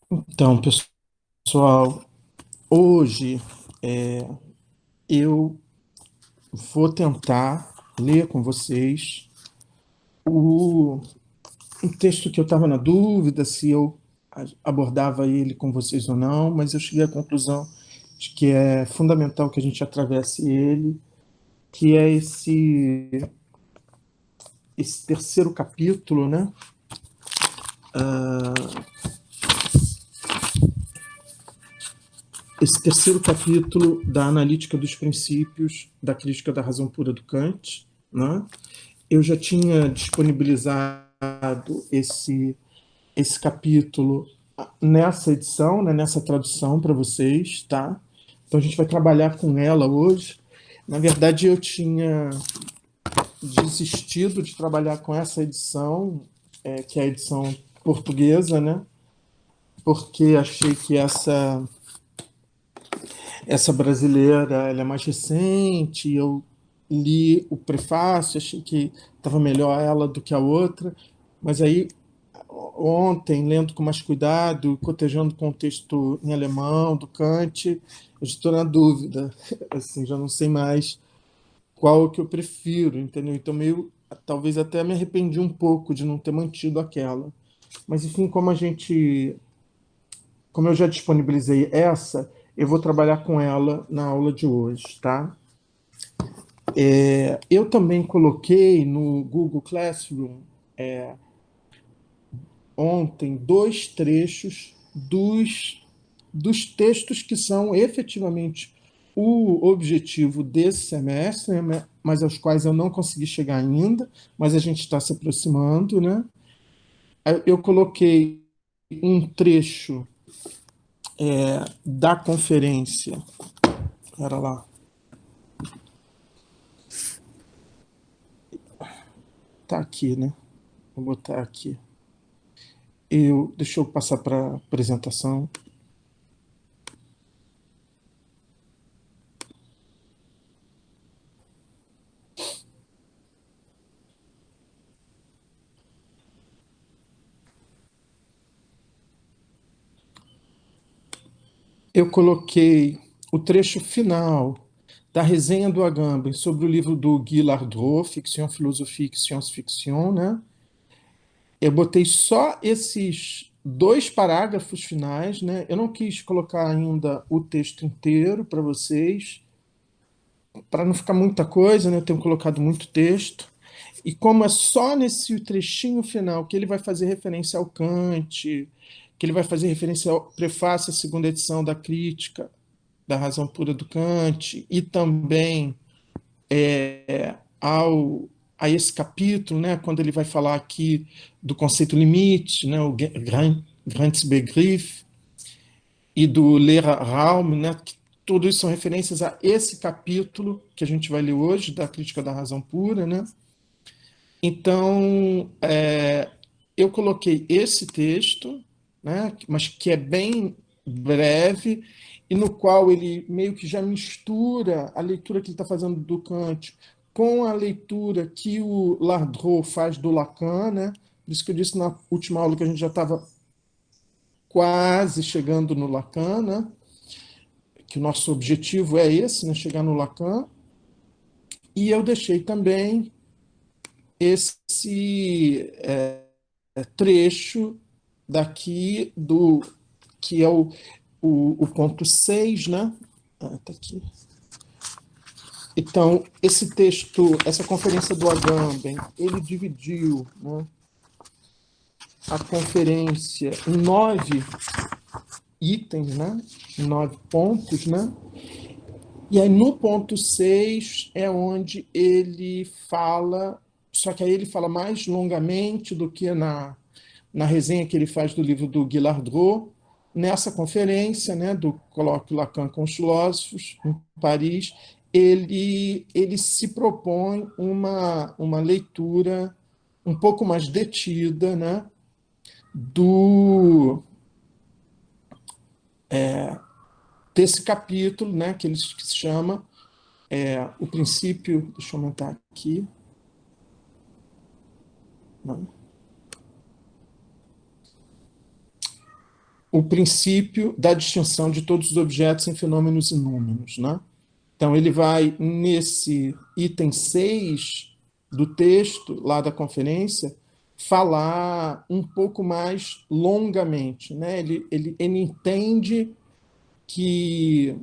Então, pessoal, hoje eu vou tentar ler com vocês o, um texto que eu estava na dúvida se eu abordava ele com vocês ou não, mas eu cheguei à conclusão de que é fundamental que a gente atravesse ele, que é esse terceiro capítulo, né? Esse terceiro capítulo da analítica dos princípios da crítica da razão pura do Kant, né? Eu já tinha disponibilizado esse capítulo nessa edição, né, nessa tradução para vocês, tá? Então a gente vai trabalhar com ela hoje. Na verdade, eu tinha desistido de trabalhar com essa edição, que é a edição portuguesa, né? Porque achei que essa brasileira ela é mais recente. Eu li o prefácio, achei que estava melhor ela do que a outra, mas aí ontem, lendo com mais cuidado, cotejando com o texto em alemão do Kant, eu estou na dúvida, assim, já não sei mais qual que eu prefiro, entendeu? Então, meio, talvez até me arrependi um pouco de não ter mantido aquela. Mas, enfim, como eu já disponibilizei essa, eu vou trabalhar com ela na aula de hoje, tá? Eu também coloquei no Google Classroom ontem dois trechos dos textos que são efetivamente o objetivo desse semestre, né, mas aos quais eu não consegui chegar ainda, mas a gente está se aproximando, né? Eu coloquei um trecho da conferência, era lá, tá aqui, né? Vou botar aqui. Deixa eu passar para a apresentação. Eu coloquei o trecho final da resenha do Agamben sobre o livro do Guy Lardreau, Fiction, Philosophie e Science-Fiction, né? Eu botei só esses dois parágrafos finais, né? Eu não quis colocar ainda o texto inteiro para vocês, para não ficar muita coisa, né? Eu tenho colocado muito texto. E como é só nesse trechinho final que ele vai fazer referência ao Kant, que ele vai fazer referência ao prefácio à segunda edição da Crítica da Razão Pura do Kant, e também ao, a esse capítulo, né, quando ele vai falar aqui do conceito limite, né, o Grenzbegriff, e do Lehrerraum, né, que tudo isso são referências a esse capítulo que a gente vai ler hoje, da Crítica da Razão Pura, né? Então, eu coloquei esse texto, né, mas que é bem breve, e no qual ele meio que já mistura a leitura que ele está fazendo do Kant com a leitura que o Lardreau faz do Lacan, né? Por isso que eu disse na última aula que a gente já estava quase chegando no Lacan, né? Que o nosso objetivo é esse, né? Chegar no Lacan. E eu deixei também esse trecho daqui do que é o ponto 6, né? Tá aqui. Então, esse texto, essa conferência do Agamben, ele dividiu, né, a conferência em 9 itens, né? 9 pontos, né? E aí no ponto 6 é onde ele fala, só que aí ele fala mais longamente do que na resenha que ele faz do livro do Guy Lardreau, nessa conferência, né, do Colóquio Lacan com os Filósofos, em Paris, ele se propõe uma leitura um pouco mais detida, né, do desse capítulo, né, que se chama o princípio, deixa eu aumentar aqui, né, o princípio da distinção de todos os objetos em fenômenos e números, né? Então, ele vai, nesse item 6 do texto, lá da conferência, falar um pouco mais longamente. Né? Ele entende que,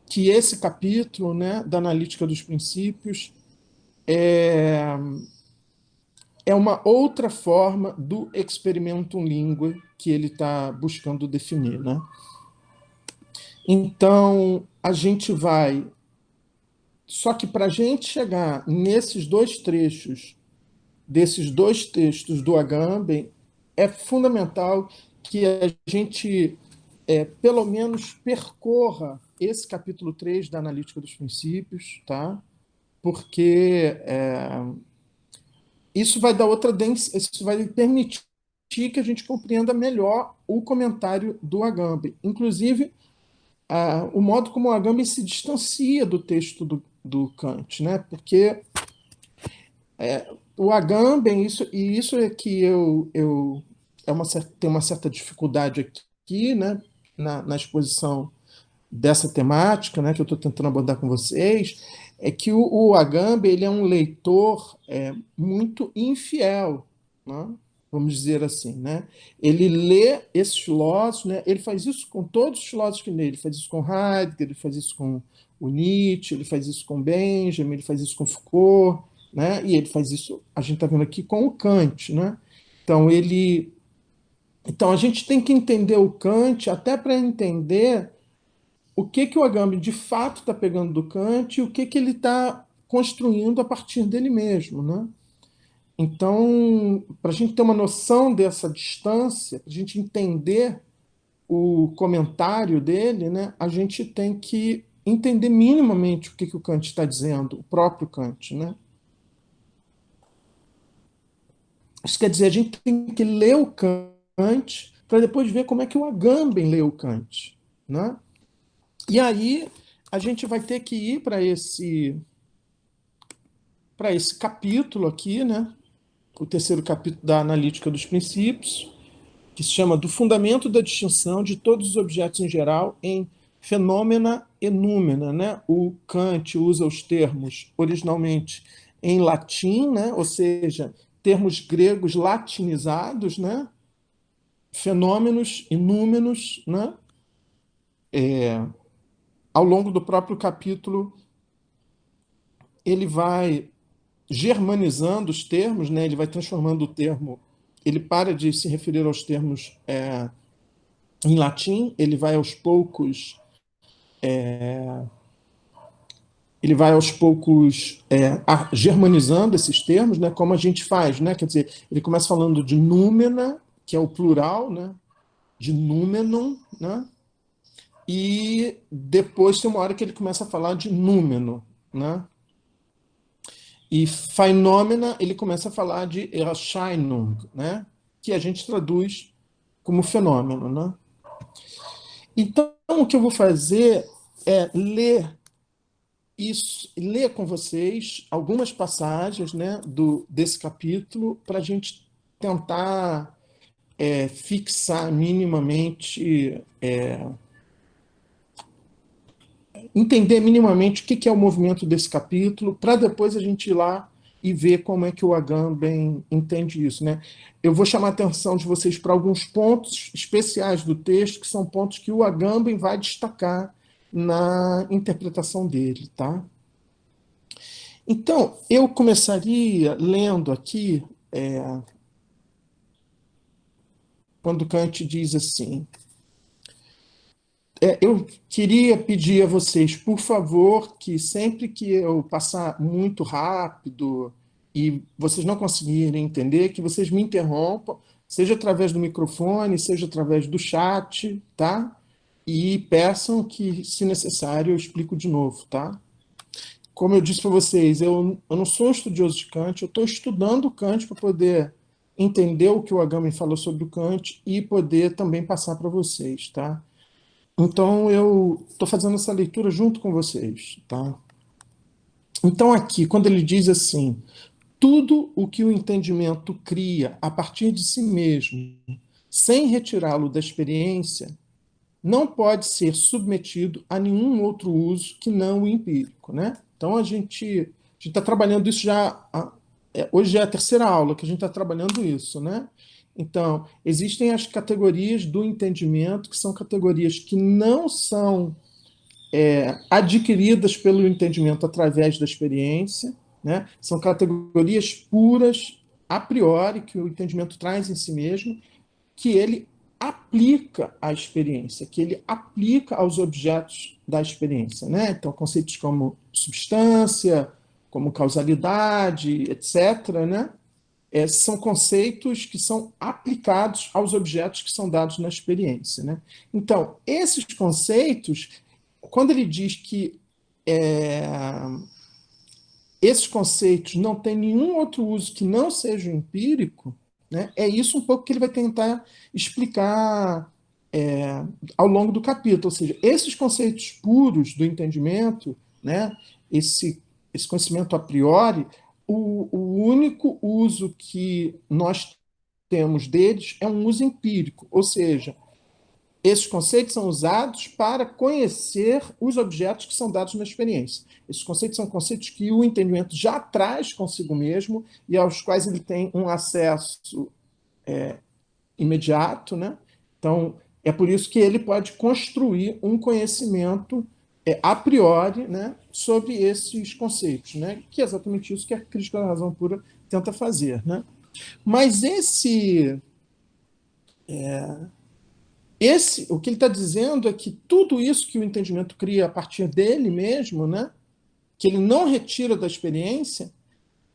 que esse capítulo, né, da analítica dos princípios é uma outra forma do experimentum linguae que ele está buscando definir. Né? Então, a gente vai. Só que para a gente chegar nesses dois trechos, desses dois textos do Agamben, é fundamental que a gente, pelo menos, percorra esse capítulo 3 da Analítica dos Princípios, tá? Porque isso vai dar outra isso vai permitir que a gente compreenda melhor o comentário do Agamben. Inclusive, o modo como o Agamben se distancia do texto do Kant, né? Porque o Agamben, isso é que tem uma certa dificuldade aqui, né, na exposição dessa temática, né, que eu estou tentando abordar com vocês, é que o Agamben ele é um leitor muito infiel, né, vamos dizer assim, né? Ele lê esses filósofos, né? Ele faz isso com todos os filósofos que lê. Ele faz isso com Heidegger, ele faz isso com o Nietzsche, ele faz isso com Benjamin, ele faz isso com Foucault, né? E ele faz isso, a gente está vendo aqui com o Kant, né? Então então a gente tem que entender o Kant até para entender o que o Agamben de fato está pegando do Kant e o que ele está construindo a partir dele mesmo, né? Então, para a gente ter uma noção dessa distância, para a gente entender o comentário dele, né, a gente tem que entender minimamente o que o Kant está dizendo, o próprio Kant, né? Isso quer dizer, a gente tem que ler o Kant para depois ver como é que o Agamben lê o Kant, né? E aí a gente vai ter que ir para esse capítulo aqui, né? O terceiro capítulo da Analítica dos Princípios, que se chama Do Fundamento da Distinção de Todos os Objetos em Geral em Fenômena e Númena. Né? O Kant usa os termos originalmente em latim, né? Ou seja, termos gregos latinizados, né? Fenômenos e númenos, né? Ao longo do próprio capítulo, ele vai germanizando os termos, né? Ele vai transformando o termo, ele para de se referir aos termos em latim, ele vai aos poucos germanizando esses termos, né, como a gente faz, né? Quer dizer, ele começa falando de númena, que é o plural, né, de númenum, né, e depois tem uma hora que ele começa a falar de númeno, né, e phenomena ele começa a falar de Erscheinung, né, que a gente traduz como fenômeno, né. Então, o que eu vou fazer é ler com vocês algumas passagens, né, desse capítulo para a gente tentar fixar minimamente, entender minimamente o que é o movimento desse capítulo, para depois a gente ir lá e ver como é que o Agamben entende isso. Né? Eu vou chamar a atenção de vocês para alguns pontos especiais do texto, que são pontos que o Agamben vai destacar na interpretação dele. Tá? Então, eu começaria lendo aqui, quando Kant diz assim: eu queria pedir a vocês, por favor, que sempre que eu passar muito rápido e vocês não conseguirem entender, que vocês me interrompam, seja através do microfone, seja através do chat, tá? E peçam que, se necessário, eu explico de novo, tá? Como eu disse para vocês, eu não sou um estudioso de Kant, eu estou estudando Kant para poder entender o que o Agamben falou sobre o Kant e poder também passar para vocês, tá? Então eu estou fazendo essa leitura junto com vocês, tá? Então aqui, quando ele diz assim, tudo o que o entendimento cria a partir de si mesmo sem retirá-lo da experiência, não pode ser submetido a nenhum outro uso que não o empírico, né? Então a gente está trabalhando isso já. Hoje é a terceira aula que a gente está trabalhando isso, né? Então, existem as categorias do entendimento, que são categorias que não são adquiridas pelo entendimento através da experiência, né? São categorias puras, a priori, que o entendimento traz em si mesmo, que ele aplica à experiência, que ele aplica aos objetos da experiência, né? Então, conceitos como substância, como causalidade, etc., né? São conceitos que são aplicados aos objetos que são dados na experiência, né? Então, esses conceitos, quando ele diz que é, esses conceitos não têm nenhum outro uso que não seja o empírico, né? É isso um pouco que ele vai tentar explicar ao longo do capítulo. Ou seja, esses conceitos puros do entendimento, né? esse conhecimento a priori, o único uso que nós temos deles é um uso empírico, ou seja, esses conceitos são usados para conhecer os objetos que são dados na experiência. Esses conceitos são conceitos que o entendimento já traz consigo mesmo e aos quais ele tem um acesso imediato, né? Então, é por isso que ele pode construir um conhecimento a priori, né, sobre esses conceitos, né? Que é exatamente isso que a crítica da razão pura tenta fazer, né? Mas o que ele está dizendo é que tudo isso que o entendimento cria a partir dele mesmo, né, que ele não retira da experiência,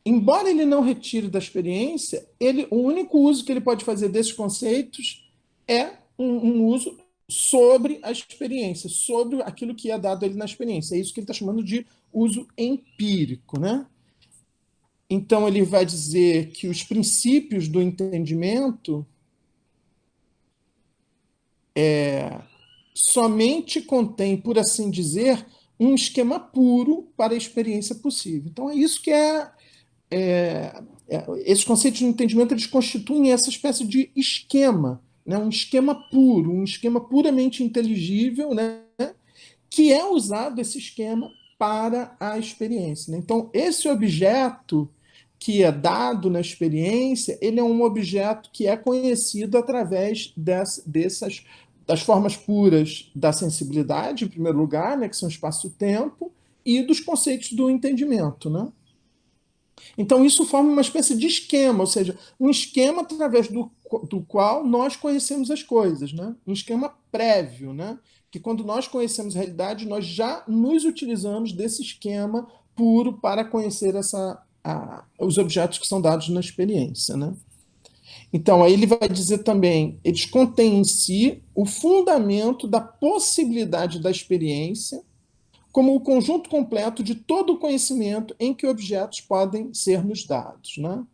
embora ele não retire da experiência, o único uso que ele pode fazer desses conceitos é um uso sobre a experiência, sobre aquilo que é dado a ele na experiência. É isso que ele está chamando de uso empírico, né? Então ele vai dizer que os princípios do entendimento somente contém, por assim dizer, um esquema puro para a experiência possível. Então é isso que esses conceitos de entendimento eles constituem essa espécie de esquema, né? Um esquema puro, um esquema puramente inteligível, né? Que é usado esse esquema para a experiência, né? Então esse objeto que é dado na experiência, ele é um objeto que é conhecido através dessas das formas puras da sensibilidade, em primeiro lugar, né, que são espaço-tempo, e dos conceitos do entendimento, né? Então, isso forma uma espécie de esquema, ou seja, um esquema através do qual nós conhecemos as coisas, né? Um esquema prévio, né? Que quando nós conhecemos a realidade, nós já nos utilizamos desse esquema puro para conhecer os objetos que são dados na experiência, né? Então, aí ele vai dizer também, eles contêm em si o fundamento da possibilidade da experiência como o conjunto completo de todo o conhecimento em que objetos podem ser nos dados, né?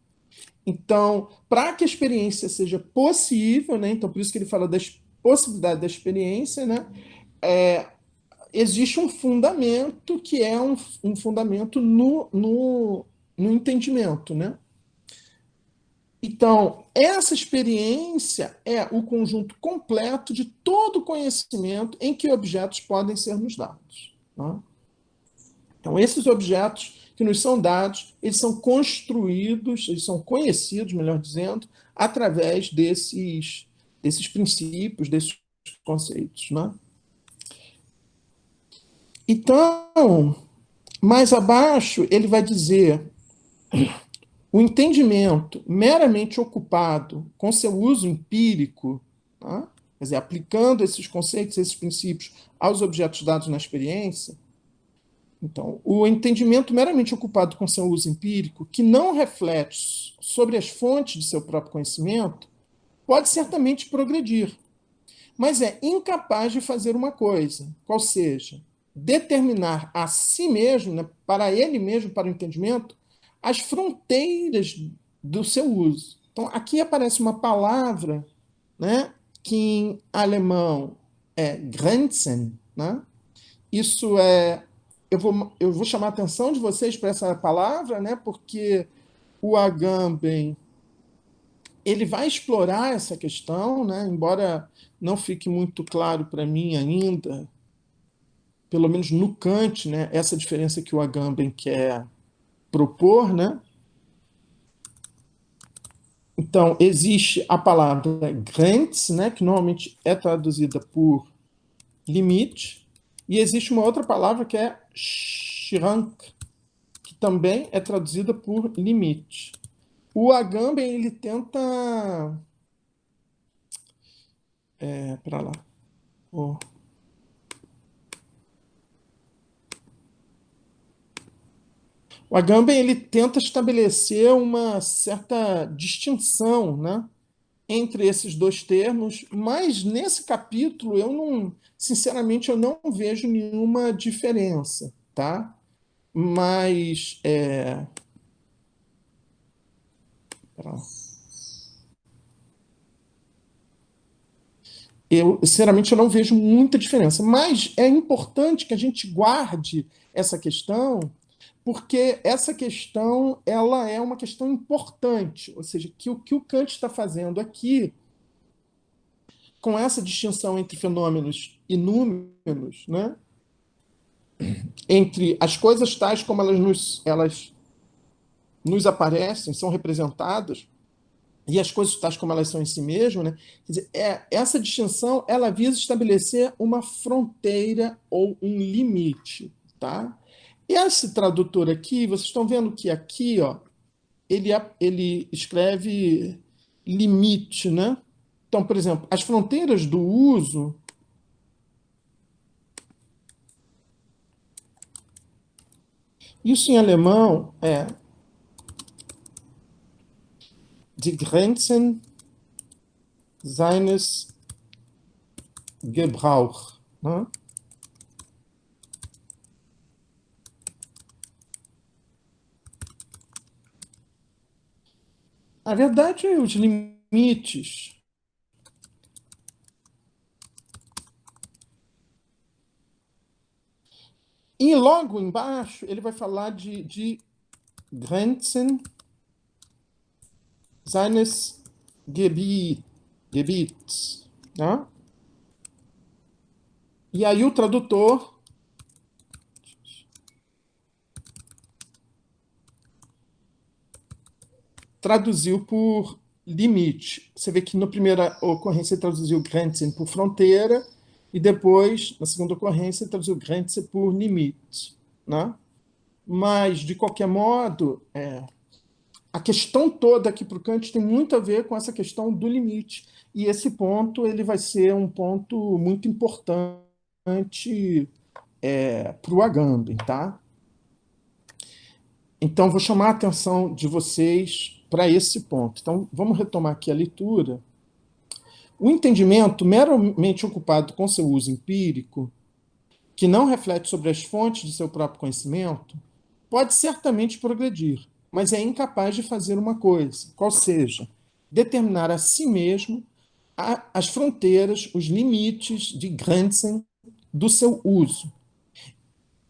Então, para que a experiência seja possível, né? Então, por isso que ele fala da possibilidade da experiência, né? É, existe um fundamento que é um fundamento no entendimento, né? Então, essa experiência é o conjunto completo de todo o conhecimento em que objetos podem ser nos dados, né? Então, esses objetos que nos são dados, eles são construídos, eles são conhecidos, melhor dizendo, através desses princípios, desses conceitos, né? Então, mais abaixo, ele vai dizer o entendimento meramente ocupado com seu uso empírico, tá? Quer dizer, aplicando esses conceitos, esses princípios aos objetos dados na experiência. Então, o entendimento meramente ocupado com seu uso empírico, que não reflete sobre as fontes de seu próprio conhecimento, pode certamente progredir, mas é incapaz de fazer uma coisa, qual seja, determinar a si mesmo, né, para ele mesmo, para o entendimento, as fronteiras do seu uso. Então, aqui aparece uma palavra, né, que em alemão é Grenzen, né? Isso é. Eu vou chamar a atenção de vocês para essa palavra, né? Porque o Agamben ele vai explorar essa questão, né? Embora não fique muito claro para mim ainda, pelo menos no Kant, né? Essa diferença que o Agamben quer propor, né? Então, existe a palavra Grenz, né? Que normalmente é traduzida por limite, e existe uma outra palavra que é Schrank, que também é traduzida por limite. O Agamben ele tenta para lá. Oh. O Agamben ele tenta estabelecer uma certa distinção, né, entre esses dois termos, mas nesse capítulo eu não, sinceramente, eu não vejo nenhuma diferença, tá? Mas eu, sinceramente, eu não vejo muita diferença. Mas é importante que a gente guarde essa questão, porque essa questão ela é uma questão importante, ou seja, que o Kant está fazendo aqui, com essa distinção entre fenômenos e números, né? Entre as coisas tais como elas nos aparecem, são representadas, e as coisas tais como elas são em si mesmas, né? Quer dizer, essa distinção ela visa estabelecer uma fronteira ou um limite, tá? E esse tradutor aqui, vocês estão vendo que aqui, ó, ele escreve limite, né? Então, por exemplo, as fronteiras do uso, isso em alemão é die Grenzen seines Gebrauch, né? A verdade é os limites. E logo embaixo ele vai falar de Grenzen seines Gebiets. Né? E aí o tradutor traduziu por limite. Você vê que na primeira ocorrência ele traduziu Grenzen por fronteira e depois, na segunda ocorrência, ele traduziu Grenze por limite. Né? Mas, de qualquer modo, a questão toda aqui para o Kant tem muito a ver com essa questão do limite. E esse ponto ele vai ser um ponto muito importante para o Agamben, tá? Então, vou chamar a atenção de vocês para esse ponto. Então, vamos retomar aqui a leitura. O entendimento meramente ocupado com seu uso empírico, que não reflete sobre as fontes de seu próprio conhecimento, pode certamente progredir, mas é incapaz de fazer uma coisa, qual seja, determinar a si mesmo as fronteiras, os limites de Grenzen do seu uso.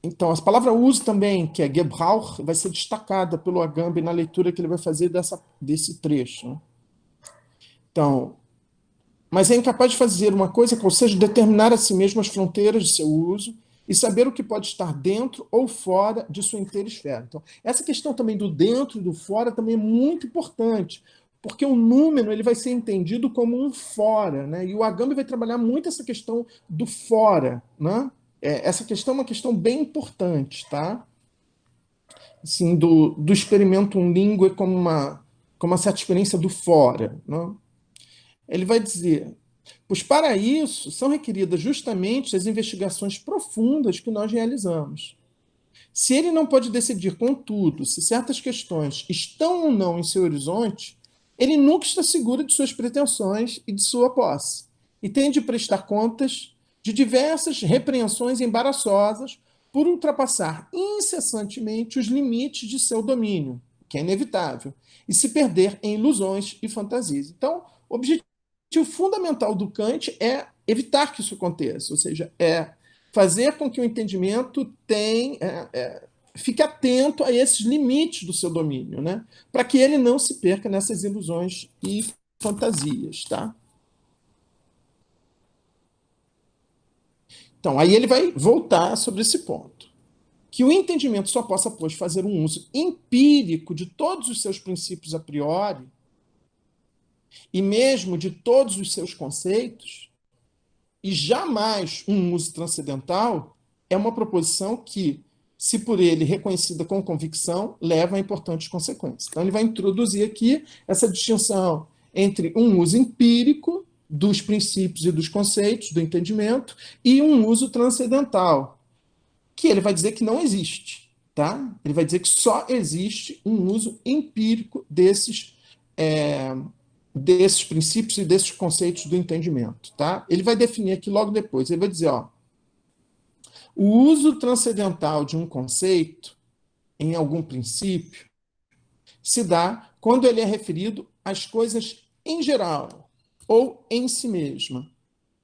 Então, a palavra uso também, que é Gebrauch, vai ser destacada pelo Agamben na leitura que ele vai fazer desse trecho. Né? Então, mas é incapaz de fazer uma coisa, ou seja, determinar a si mesmo as fronteiras de seu uso e saber o que pode estar dentro ou fora de sua inteira esfera. Então, essa questão também do dentro e do fora também é muito importante, porque o número ele vai ser entendido como um fora, né? E o Agamben vai trabalhar muito essa questão do fora, né? Essa questão é uma questão bem importante, tá? Assim, do experimento língua como uma certa experiência do fora, né? Ele vai dizer: pois para isso são requeridas justamente as investigações profundas que nós realizamos. Se ele não pode decidir, contudo, se certas questões estão ou não em seu horizonte, ele nunca está seguro de suas pretensões e de sua posse, e tem de prestar contas de diversas repreensões embaraçosas por ultrapassar incessantemente os limites de seu domínio, que é inevitável, e se perder em ilusões e fantasias. Então, o objetivo fundamental do Kant é evitar que isso aconteça, ou seja, fazer com que o entendimento fique atento a esses limites do seu domínio, né? Para que ele não se perca nessas ilusões e fantasias, tá? Então, aí ele vai voltar sobre esse ponto. Que o entendimento só possa, pois, fazer um uso empírico de todos os seus princípios a priori, e mesmo de todos os seus conceitos, e jamais um uso transcendental, é uma proposição que, se por ele reconhecida com convicção, leva a importantes consequências. Então, ele vai introduzir aqui essa distinção entre um uso empírico dos princípios e dos conceitos do entendimento e um uso transcendental, que ele vai dizer que não existe. Tá? Ele vai dizer que só existe um uso empírico é, desses princípios e desses conceitos do entendimento. Tá? Ele vai definir aqui logo depois. Ele vai dizer, ó, o uso transcendental de um conceito em algum princípio se dá quando ele é referido às coisas em geral ou em si mesma.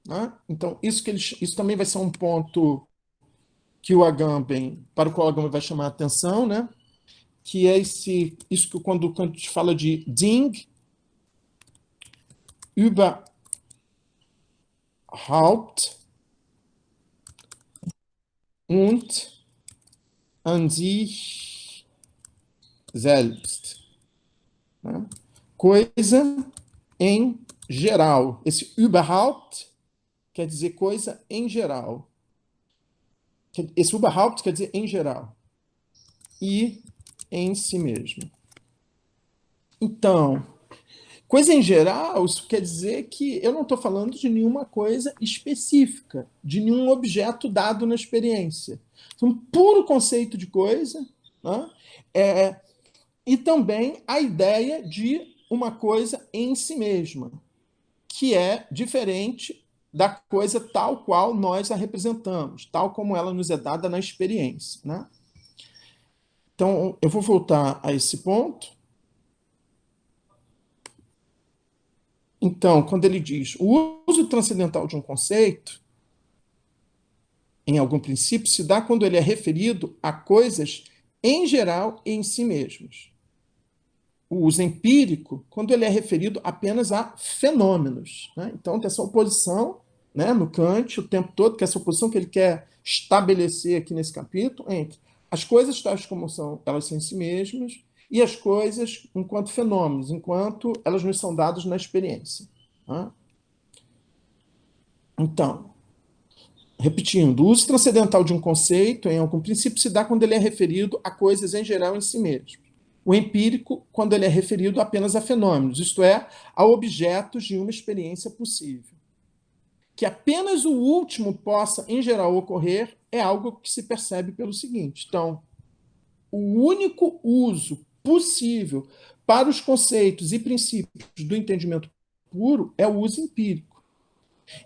Né? Então, isso também vai ser um ponto que o Agamben, para o qual o Agamben vai chamar a atenção, né? Que é isso que quando Kant fala de Ding überhaupt und an sich selbst. Né? Coisa em geral. Esse überhaupt quer dizer coisa em geral. Esse überhaupt quer dizer em geral. E em si mesmo. Então, coisa em geral, isso quer dizer que eu não estou falando de nenhuma coisa específica, de nenhum objeto dado na experiência. É um puro conceito de coisa, né? E também a ideia de uma coisa em si mesma, que é diferente da coisa tal qual nós a representamos, tal como ela nos é dada na experiência. Né? Então, eu vou voltar a esse ponto. Então, quando ele diz o uso transcendental de um conceito, em algum princípio, se dá quando ele é referido a coisas em geral e em si mesmos. O uso empírico, quando ele é referido apenas a fenômenos. Né? Então, tem essa oposição, né, no Kant o tempo todo, que é essa oposição que ele quer estabelecer aqui nesse capítulo, entre as coisas tais como são, elas são em si mesmas, e as coisas enquanto fenômenos, enquanto elas nos são dadas na experiência. Né? Então, repetindo, o uso transcendental de um conceito, em algum princípio, se dá quando ele é referido a coisas em geral em si mesmo. O empírico, quando ele é referido apenas a fenômenos, isto é, a objetos de uma experiência possível. Que apenas o último possa, em geral, ocorrer é algo que se percebe pelo seguinte. Então, o único uso possível para os conceitos e princípios do entendimento puro é o uso empírico.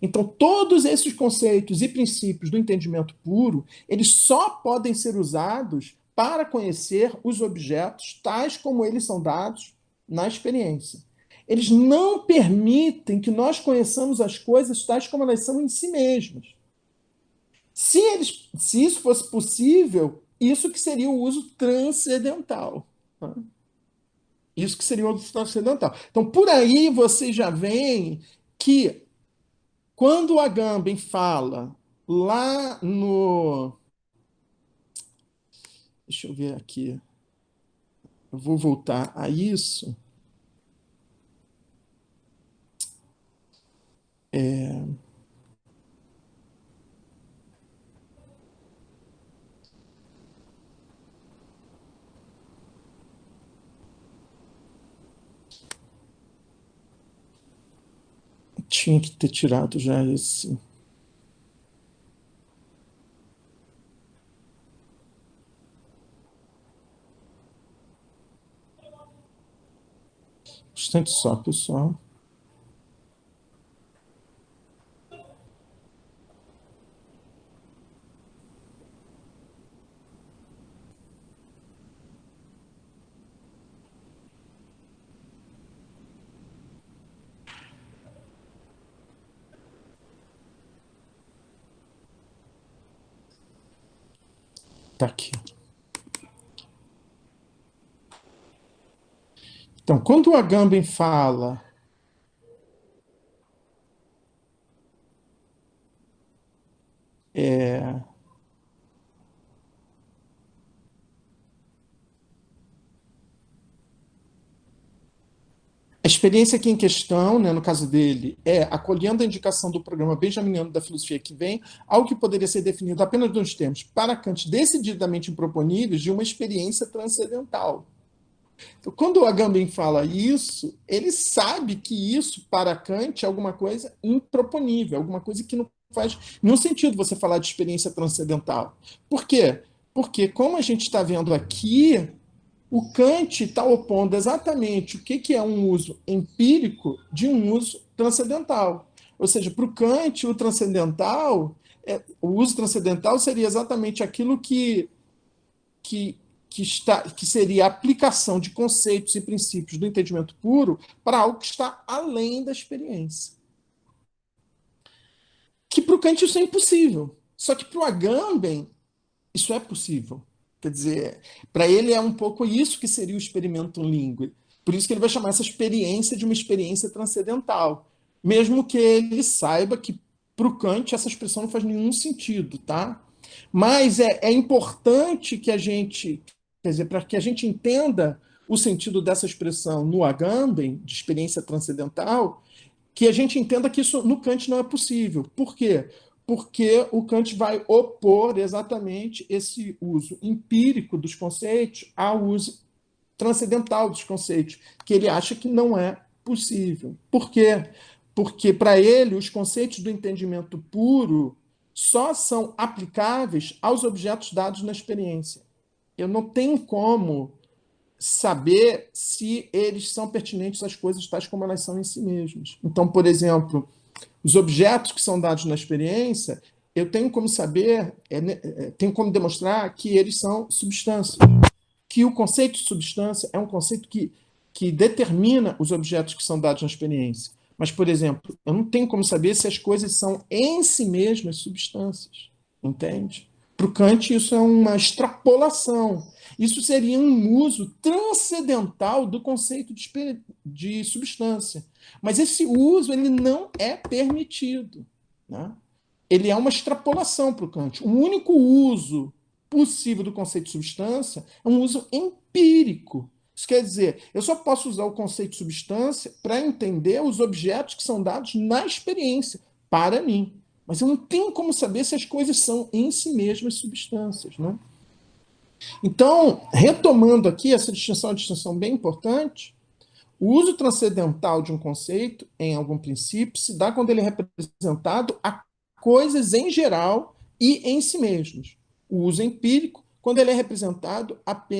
Então, todos esses conceitos e princípios do entendimento puro, eles só podem ser usados para conhecer os objetos tais como eles são dados na experiência. Eles não permitem que nós conheçamos as coisas tais como elas são em si mesmas. Se isso fosse possível, isso que seria o uso transcendental. Tá? Isso que seria o uso transcendental. Então, por aí você já vê que quando o Agamben fala lá no. Deixa eu ver aqui. Eu vou voltar a isso. Tinha que ter tirado já esse. Instante só, pessoal. Está aqui. Então, quando o Agamben fala A experiência aqui em questão, né, no caso dele, é acolhendo a indicação do programa benjaminiano da filosofia que vem, algo que poderia ser definido apenas nos termos, para Kant, decididamente improponíveis, de uma experiência transcendental. Então, quando o Agamben fala isso, ele sabe que isso, para Kant, é alguma coisa improponível, alguma coisa que não faz nenhum sentido você falar de experiência transcendental. Por quê? Porque, como a gente está vendo aqui, o Kant está opondo exatamente o que é um uso empírico de um uso transcendental. Ou seja, para o Kant, o transcendental, o uso transcendental seria exatamente aquilo que, que seria a aplicação de conceitos e princípios do entendimento puro para algo que está além da experiência. Que para o Kant isso é impossível. Só que para o Agamben isso é possível. Quer dizer, para ele é um pouco isso que seria o experimento língua. Por isso que ele vai chamar essa experiência de uma experiência transcendental. Mesmo que ele saiba que, para o Kant, essa expressão não faz nenhum sentido, tá? Mas é importante que a gente, quer dizer, para que a gente entenda o sentido dessa expressão no Agamben, de experiência transcendental, que a gente entenda que isso no Kant não é possível. Por quê? Porque o Kant vai opor exatamente esse uso empírico dos conceitos ao uso transcendental dos conceitos, que ele acha que não é possível. Por quê? Porque, para ele, os conceitos do entendimento puro só são aplicáveis aos objetos dados na experiência. Eu não tenho como saber se eles são pertinentes às coisas tais como elas são em si mesmas. Então, por exemplo, os objetos que são dados na experiência, eu tenho como saber, tenho como demonstrar que eles são substâncias. Que o conceito de substância é um conceito que determina os objetos que são dados na experiência. Mas, por exemplo, eu não tenho como saber se as coisas são em si mesmas substâncias. Entende? Para o Kant, isso é uma extrapolação. Isso seria um uso transcendental do conceito de substância. Mas esse uso ele não é permitido. Né? Ele é uma extrapolação para o Kant. O único uso possível do conceito de substância é um uso empírico. Isso quer dizer, eu só posso usar o conceito de substância para entender os objetos que são dados na experiência, para mim. Mas eu não tenho como saber se as coisas são em si mesmas substâncias. Né? Então, retomando aqui, essa distinção é uma distinção bem importante. O uso transcendental de um conceito, em algum princípio, se dá quando ele é representado a coisas em geral e em si mesmos. O uso empírico, quando ele é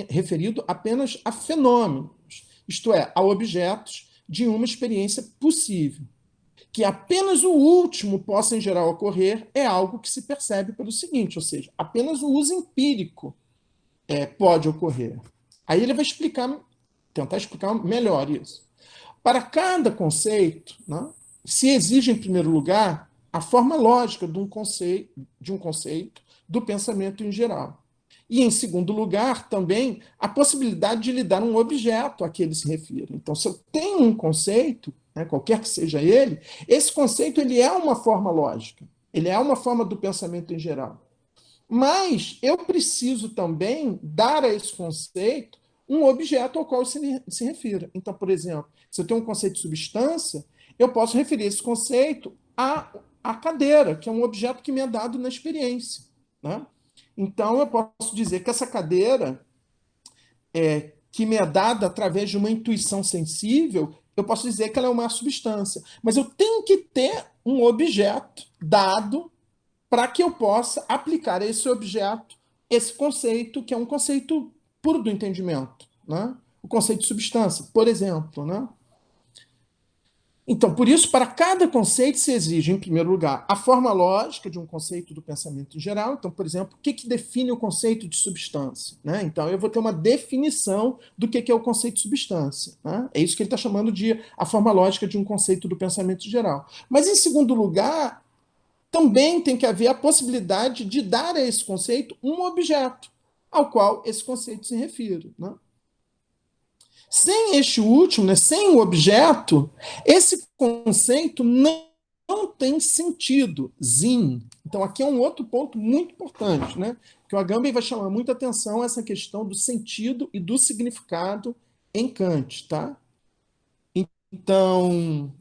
referido apenas a fenômenos, isto é, a objetos de uma experiência possível. Que apenas o último possa, em geral, ocorrer é algo que se percebe pelo seguinte, ou seja, apenas o uso empírico pode ocorrer. Aí ele vai tentar explicar melhor isso. Para cada conceito, né, se exige, em primeiro lugar, a forma lógica de um conceito do pensamento em geral. E, em segundo lugar, também a possibilidade de lhe dar um objeto a que ele se refira. Então, se eu tenho um conceito, né, qualquer que seja ele, esse conceito ele é uma forma lógica, ele é uma forma do pensamento em geral. Mas eu preciso também dar a esse conceito um objeto ao qual se refira. Então, por exemplo, se eu tenho um conceito de substância, eu posso referir esse conceito à cadeira, que é um objeto que me é dado na experiência. Né? Então, eu posso dizer que essa cadeira, que me é dada através de uma intuição sensível, eu posso dizer que ela é uma substância. Mas eu tenho que ter um objeto dado para que eu possa aplicar a esse objeto esse conceito, que é um conceito puro do entendimento. Né? O conceito de substância, por exemplo. Né? Então, por isso, para cada conceito se exige, em primeiro lugar, a forma lógica de um conceito do pensamento em geral. Então, por exemplo, o que define o conceito de substância? Né? Então, eu vou ter uma definição do que é o conceito de substância. Né? É isso que ele está chamando de a forma lógica de um conceito do pensamento em geral. Mas, em segundo lugar, também tem que haver a possibilidade de dar a esse conceito um objeto ao qual esse conceito se refere. Né? Sem este último, né, sem o objeto, esse conceito não tem sentido. Zin. Então, aqui é um outro ponto muito importante, né? Que o Agamben vai chamar muita atenção essa questão do sentido e do significado em Kant, tá? Então,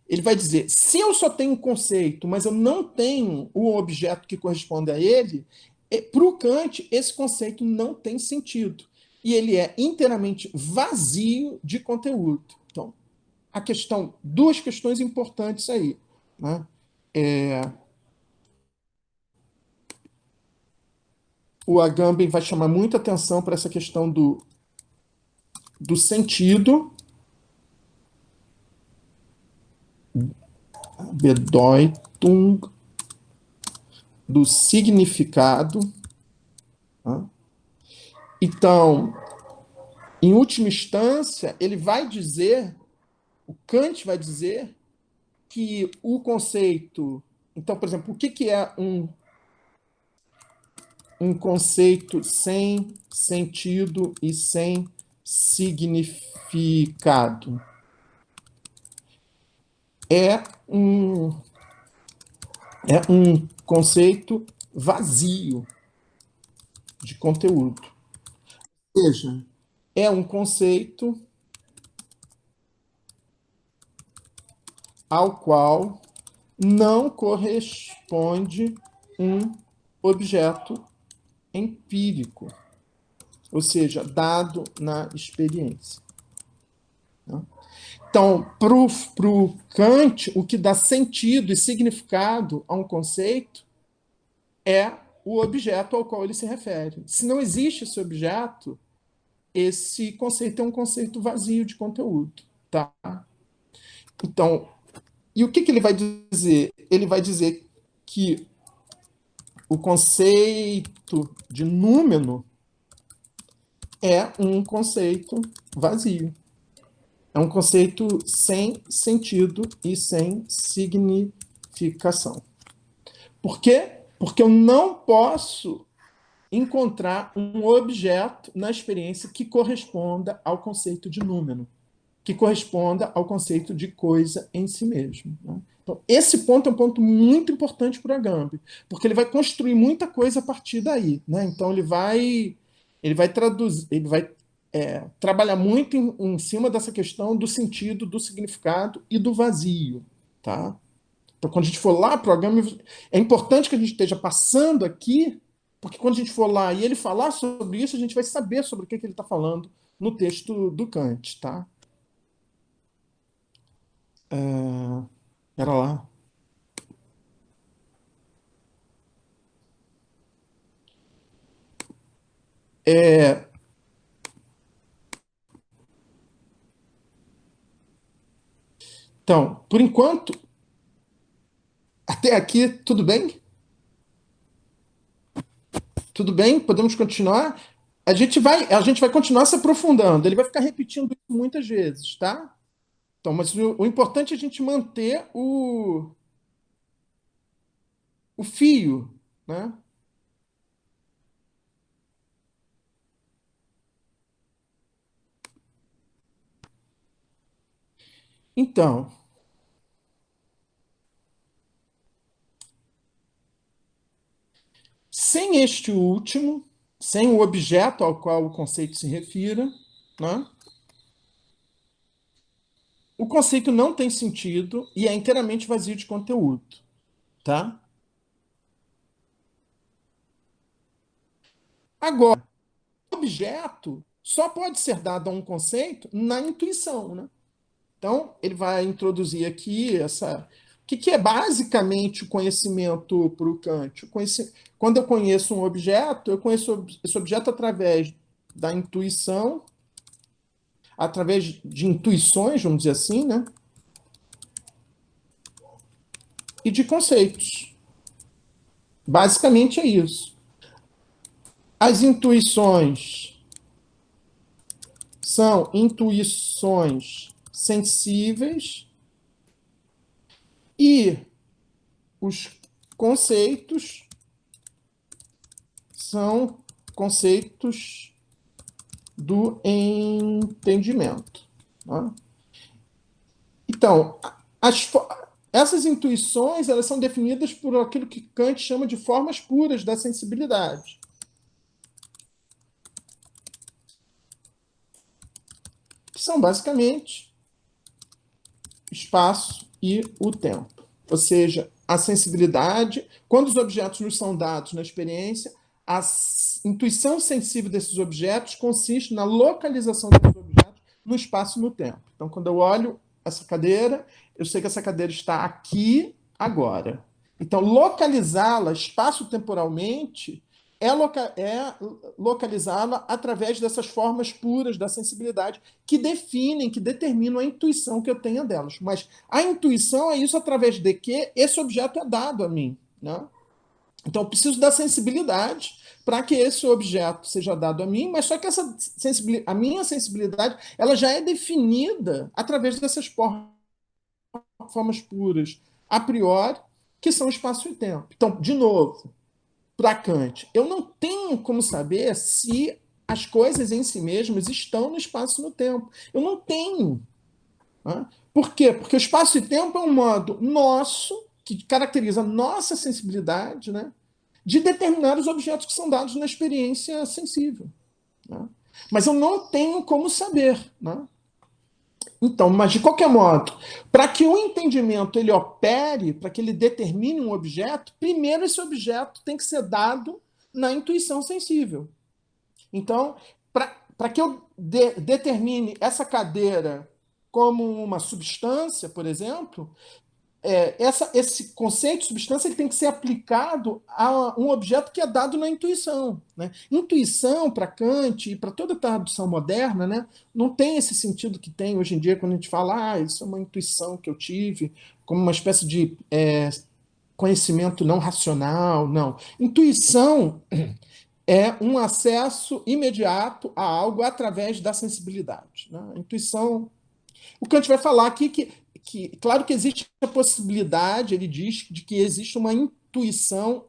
ele vai dizer: se eu só tenho um conceito, mas eu não tenho o objeto que corresponde a ele, para o Kant, esse conceito não tem sentido. E ele é inteiramente vazio de conteúdo. Então, a questão, duas questões importantes aí, né? O Agamben vai chamar muita atenção para essa questão do sentido, Bedeutung, do significado. Tá? Então, em última instância, ele vai dizer, o Kant vai dizer, que o conceito. Então, por exemplo, o que é um conceito sem sentido e sem significado? É um, é um conceito vazio de conteúdo. Ou seja, é um conceito ao qual não corresponde um objeto empírico, ou seja, dado na experiência. Então, para o Kant, o que dá sentido e significado a um conceito é o objeto ao qual ele se refere. Se não existe esse objeto, esse conceito é um conceito vazio de conteúdo. Tá? Então, e o que ele vai dizer? Ele vai dizer que o conceito de número é um conceito vazio. É um conceito sem sentido e sem significação. Por quê? Porque eu não posso encontrar um objeto na experiência que corresponda ao conceito de número, que corresponda ao conceito de coisa em si mesmo. Né? Então, esse ponto é um ponto muito importante para o Agamben, porque ele vai construir muita coisa a partir daí. Né? Então, ele vai traduzir, ele vai trabalhar muito em cima dessa questão do sentido, do significado e do vazio. Tá? Então, quando a gente for lá para o Agamben, é importante que a gente esteja passando aqui, porque quando a gente for lá e ele falar sobre isso, a gente vai saber sobre o que ele está falando no texto do Kant. Tá? Era lá. É, então, por enquanto, até aqui, tudo bem? Tudo bem? Podemos continuar? A gente vai continuar se aprofundando. Ele vai ficar repetindo isso muitas vezes, tá? Então, mas o importante é a gente manter o fio, né? Então, sem este último, sem o objeto ao qual o conceito se refira, né? O conceito não tem sentido e é inteiramente vazio de conteúdo, tá? Agora, o objeto só pode ser dado a um conceito na intuição, né? Então, ele vai introduzir aqui essa. O que é basicamente o conhecimento para o Kant? Quando eu conheço um objeto, eu conheço esse objeto através da intuição, através de intuições, vamos dizer assim, né? E de conceitos. Basicamente é isso. As intuições são intuições sensíveis e os conceitos são conceitos do entendimento. Tá? Então, as, Essas intuições, elas são definidas por aquilo que Kant chama de formas puras da sensibilidade, que são basicamente espaço e o tempo. Ou seja, a sensibilidade, quando os objetos nos são dados na experiência, a intuição sensível desses objetos consiste na localização desses objetos no espaço e no tempo. Então, quando eu olho essa cadeira, eu sei que essa cadeira está aqui, agora. Então, localizá-la espaço-temporalmente é localizá-la através dessas formas puras da sensibilidade que definem, que determinam a intuição que eu tenho delas. Mas a intuição é isso através de que esse objeto é dado a mim, né? Então, eu preciso da sensibilidade para que esse objeto seja dado a mim, mas só que a minha sensibilidade ela já é definida através dessas formas puras a priori, que são espaço e tempo. Então, de novo, para Kant, eu não tenho como saber se as coisas em si mesmas estão no espaço e no tempo. Eu não tenho. Né? Por quê? Porque o espaço e tempo é um modo nosso, que caracteriza a nossa sensibilidade, né? De determinar os objetos que são dados na experiência sensível. Né? Mas eu não tenho como saber. Né? Então, mas de qualquer modo, para que o entendimento ele opere, para que ele determine um objeto, primeiro esse objeto tem que ser dado na intuição sensível. Então, para que eu determine essa cadeira como uma substância, por exemplo, esse conceito de substância ele tem que ser aplicado a um objeto que é dado na intuição. Né? Intuição, para Kant e para toda a tradução moderna, né, não tem esse sentido que tem hoje em dia quando a gente fala, isso é uma intuição que eu tive, como uma espécie de conhecimento não racional. Não. Intuição é um acesso imediato a algo através da sensibilidade. Né? A intuição. O Kant vai falar aqui claro que existe a possibilidade, ele diz, de que existe uma intuição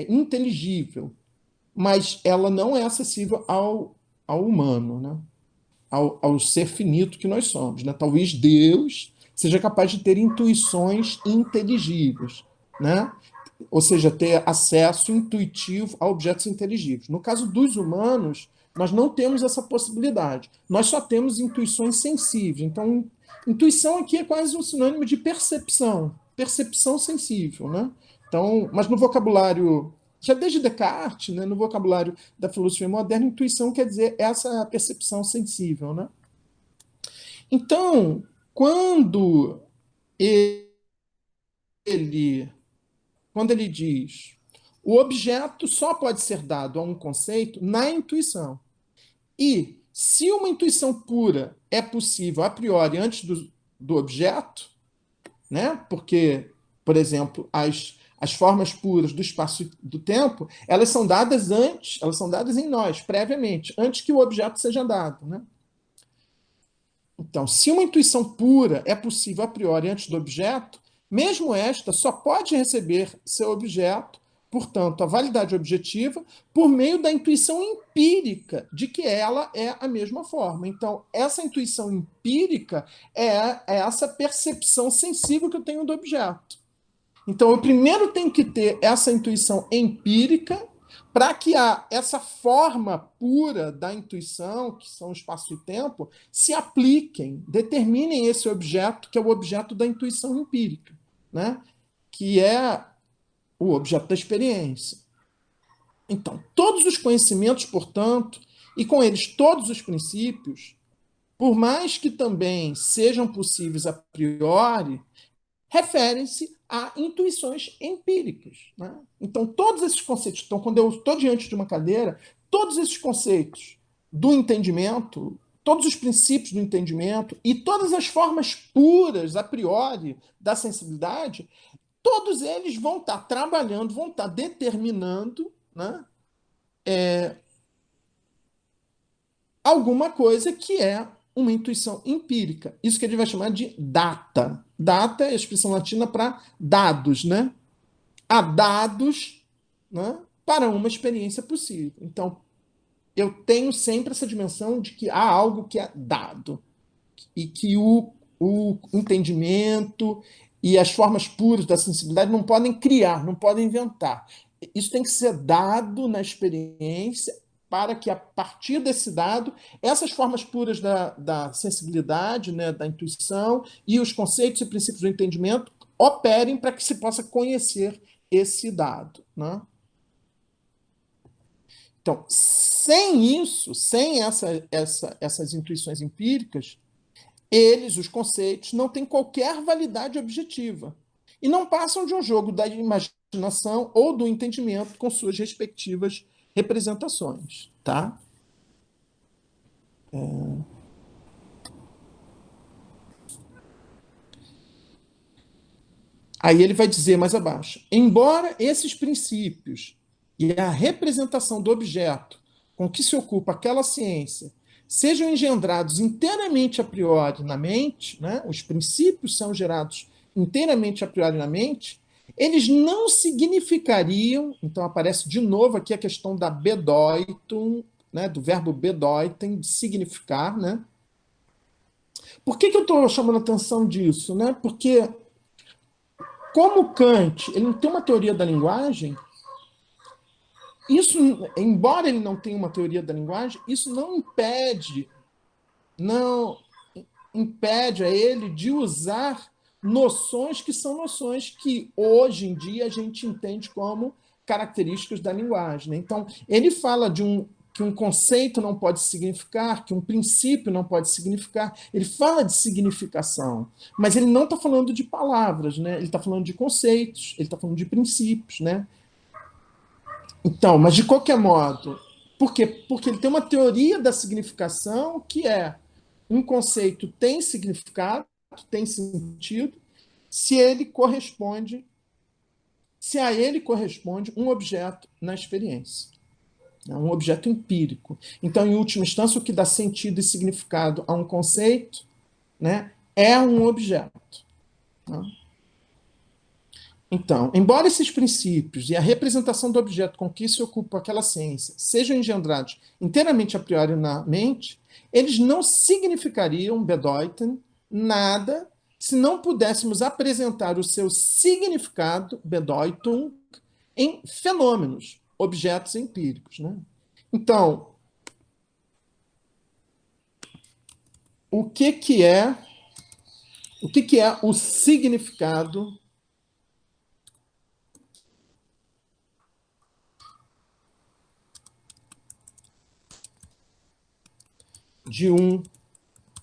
inteligível, mas ela não é acessível ao humano, né? Ao ser finito que nós somos. Né? Talvez Deus seja capaz de ter intuições inteligíveis, né? Ou seja, ter acesso intuitivo a objetos inteligíveis. No caso dos humanos, nós não temos essa possibilidade. Nós só temos intuições sensíveis. Então, intuição aqui é quase um sinônimo de percepção, percepção sensível, né? Então, mas no vocabulário, já desde Descartes, né, no vocabulário da filosofia moderna, intuição quer dizer essa percepção sensível, né? Então, quando ele quando ele diz o objeto só pode ser dado a um conceito na intuição. E se uma intuição pura é possível a priori antes do objeto, né? Porque, por exemplo, as formas puras do espaço e do tempo, elas são dadas antes, elas são dadas em nós, previamente, antes que o objeto seja dado. Né? Então, se uma intuição pura é possível a priori antes do objeto, mesmo esta só pode receber seu objeto, portanto, a validade objetiva, por meio da intuição empírica de que ela é a mesma forma. Então, essa intuição empírica é essa percepção sensível que eu tenho do objeto. Então, eu primeiro tenho que ter essa intuição empírica para que essa forma pura da intuição, que são espaço e tempo, se apliquem, determinem esse objeto, que é o objeto da intuição empírica, né? Que é o objeto da experiência. Então, todos os conhecimentos, portanto, e com eles todos os princípios, por mais que também sejam possíveis a priori, referem-se a intuições empíricas. Né? Então, todos esses conceitos, então, quando eu estou diante de uma cadeira, todos esses conceitos do entendimento, todos os princípios do entendimento e todas as formas puras, a priori, da sensibilidade, todos eles vão estar trabalhando, vão estar determinando, né, alguma coisa que é uma intuição empírica. Isso que a gente vai chamar de data. Data é a expressão latina para dados, né? Há dados, né, para uma experiência possível. Então, eu tenho sempre essa dimensão de que há algo que é dado e que o entendimento e as formas puras da sensibilidade não podem criar, não podem inventar. Isso tem que ser dado na experiência para que, a partir desse dado, essas formas puras da sensibilidade, né, da intuição e os conceitos e princípios do entendimento operem para que se possa conhecer esse dado. Né? Então, sem isso, sem essas intuições empíricas, eles, os conceitos, não têm qualquer validade objetiva e não passam de um jogo da imaginação ou do entendimento com suas respectivas representações, tá? Aí ele vai dizer mais abaixo: embora esses princípios e a representação do objeto com que se ocupa aquela ciência sejam engendrados inteiramente a priori na mente, né? Os princípios são gerados inteiramente a priori na mente, eles não significariam, então aparece de novo aqui a questão da bedeutung, né? Do verbo bedeuten, de significar, né? Por que eu estou chamando a atenção disso? Né? Porque como Kant ele não tem uma teoria da linguagem, isso, embora ele não tenha uma teoria da linguagem, isso não impede a ele de usar noções que são noções que hoje em dia a gente entende como características da linguagem. Né? Então, ele fala que um conceito não pode significar, que um princípio não pode significar. Ele fala de significação, mas ele não está falando de palavras, né? Ele está falando de conceitos, ele está falando de princípios, né? Então, mas de qualquer modo, por quê? Porque ele tem uma teoria da significação que é um conceito tem significado, tem sentido, se ele corresponde, se a ele corresponde um objeto na experiência, né? Um objeto empírico. Então, em última instância, o que dá sentido e significado a um conceito, né, é um objeto. Né? Então, embora esses princípios e a representação do objeto com que se ocupa aquela ciência sejam engendrados inteiramente a priori na mente, eles não significariam, bedeuten, nada se não pudéssemos apresentar o seu significado, bedeutung, em fenômenos, objetos empíricos. Né? Então, o que, que é o significado de um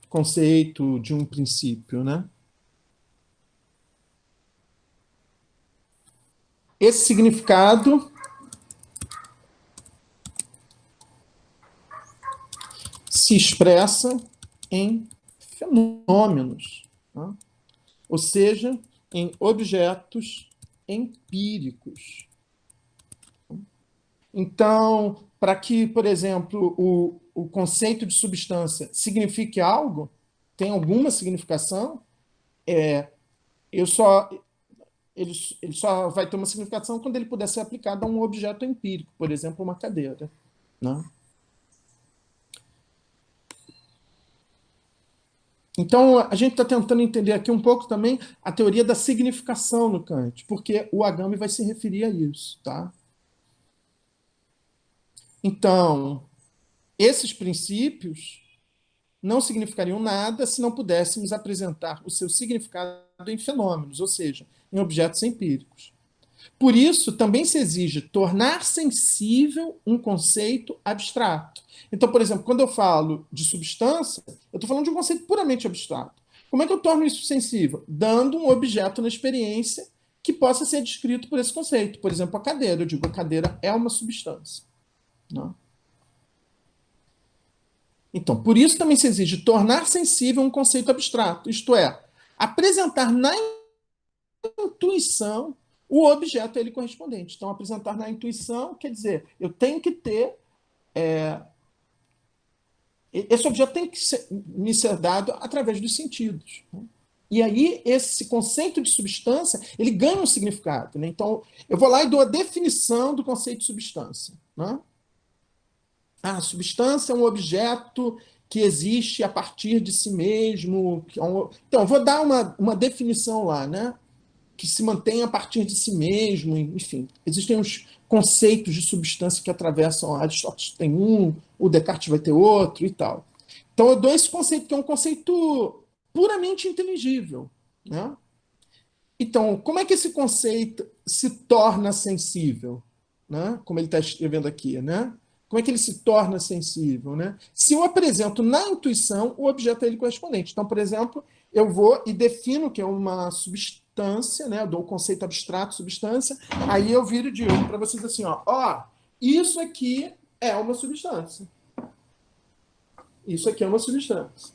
conceito, de um princípio, né? Esse significado se expressa em fenômenos, né? Ou seja, em objetos empíricos. Então, para que, por exemplo, o conceito de substância signifique algo, tem alguma significação, eu só, ele só vai ter uma significação quando ele puder ser aplicado a um objeto empírico, por exemplo, uma cadeira. Né? Então, a gente está tentando entender aqui um pouco também a teoria da significação no Kant, porque o Agami vai se referir a isso. Tá? Então, esses princípios não significariam nada se não pudéssemos apresentar o seu significado em fenômenos, ou seja, em objetos empíricos. Por isso, também se exige tornar sensível um conceito abstrato. Então, por exemplo, quando eu falo de substância, eu estou falando de um conceito puramente abstrato. Como é que eu torno isso sensível? Dando um objeto na experiência que possa ser descrito por esse conceito. Por exemplo, a cadeira. Eu digo, a cadeira é uma substância. Não? Então, por isso também se exige tornar sensível um conceito abstrato, isto é, apresentar na intuição o objeto a ele correspondente. Então, apresentar na intuição quer dizer, eu tenho que ter. Esse objeto tem que me ser dado através dos sentidos. Né? E aí, esse conceito de substância, ele ganha um significado. Né? Então, eu vou lá e dou a definição do conceito de substância. Né? Ah, substância é um objeto que existe a partir de si mesmo. Então, vou dar uma definição lá, né? Que se mantém a partir de si mesmo, enfim. Existem os conceitos de substância que atravessam, Aristóteles tem um, o Descartes vai ter outro e tal. Então, eu dou esse conceito, que é um conceito puramente inteligível, né? Então, como é que esse conceito se torna sensível? Né? Como ele está escrevendo aqui, né? Como é que ele se torna sensível? Né? Se eu apresento na intuição o objeto a ele correspondente. Então, por exemplo, eu vou e defino que é uma substância, né? Eu dou o conceito abstrato substância, aí eu viro e digo para vocês assim, ó, isso aqui é uma substância. Isso aqui é uma substância.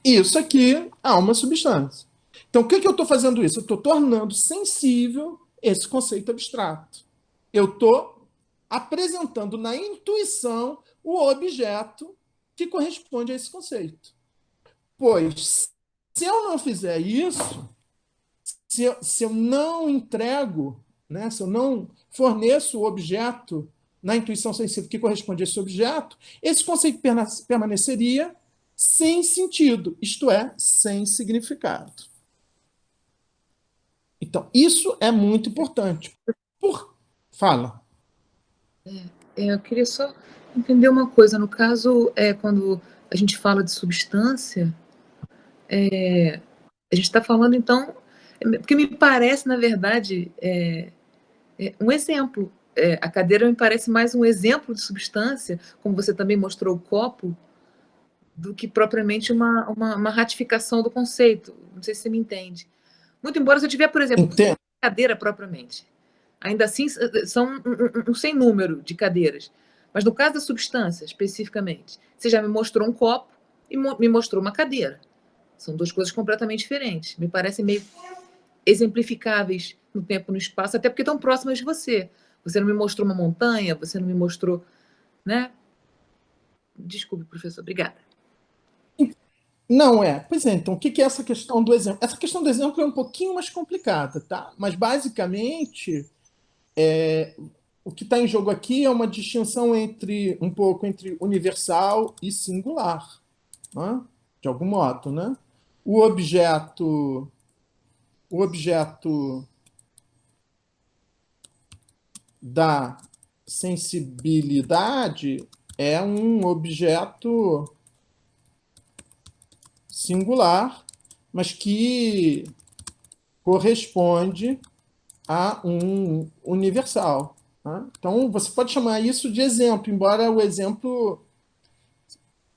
Isso aqui é uma substância. Então, o que eu estou fazendo isso? Eu estou tornando sensível esse conceito abstrato. Eu estou apresentando na intuição o objeto que corresponde a esse conceito. Pois, se eu não fizer isso, se eu não entrego, né, se eu não forneço o objeto na intuição sensível que corresponde a esse objeto, esse conceito permaneceria sem sentido, isto é, sem significado. Então, isso é muito importante. Fala. Eu queria só entender uma coisa. No caso, quando a gente fala de substância, a gente está falando, então, porque me parece, na verdade, um exemplo. A cadeira me parece mais um exemplo de substância, como você também mostrou o copo, do que propriamente uma ratificação do conceito. Não sei se você me entende. Muito embora, se eu tiver, por exemplo, Entendo. cadeira propriamente, ainda assim são um sem número de cadeiras. Mas no caso da substância, especificamente, você já me mostrou um copo e me mostrou uma cadeira. São duas coisas completamente diferentes. Me parecem meio exemplificáveis no tempo e no espaço, até porque estão próximas de você. Você não me mostrou uma montanha, você não me mostrou, né? Desculpe, professor, obrigada. Não é. Pois é, então, o que é essa questão do exemplo? Essa questão do exemplo é um pouquinho mais complicada, tá? Mas, basicamente, o que está em jogo aqui é uma distinção um pouco entre universal e singular, né? De algum modo, né? O objeto, o objeto da sensibilidade é um objeto singular, mas que corresponde a um universal. Né? Então, você pode chamar isso de exemplo, embora o exemplo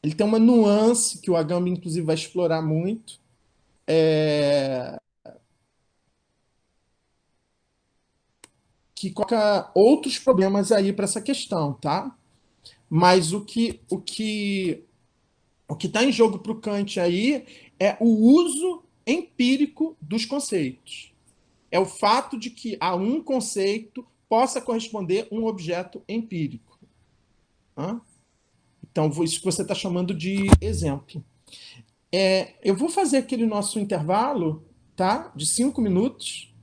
ele tenha uma nuance que o Agamben, inclusive, vai explorar muito, que coloca outros problemas aí para essa questão, tá? Mas o que está em jogo para o Kant aí é o uso empírico dos conceitos. É o fato de que a um conceito possa corresponder um objeto empírico. Né? Então, isso que você está chamando de exemplo. Eu vou fazer aquele nosso intervalo, tá? De 5 minutos,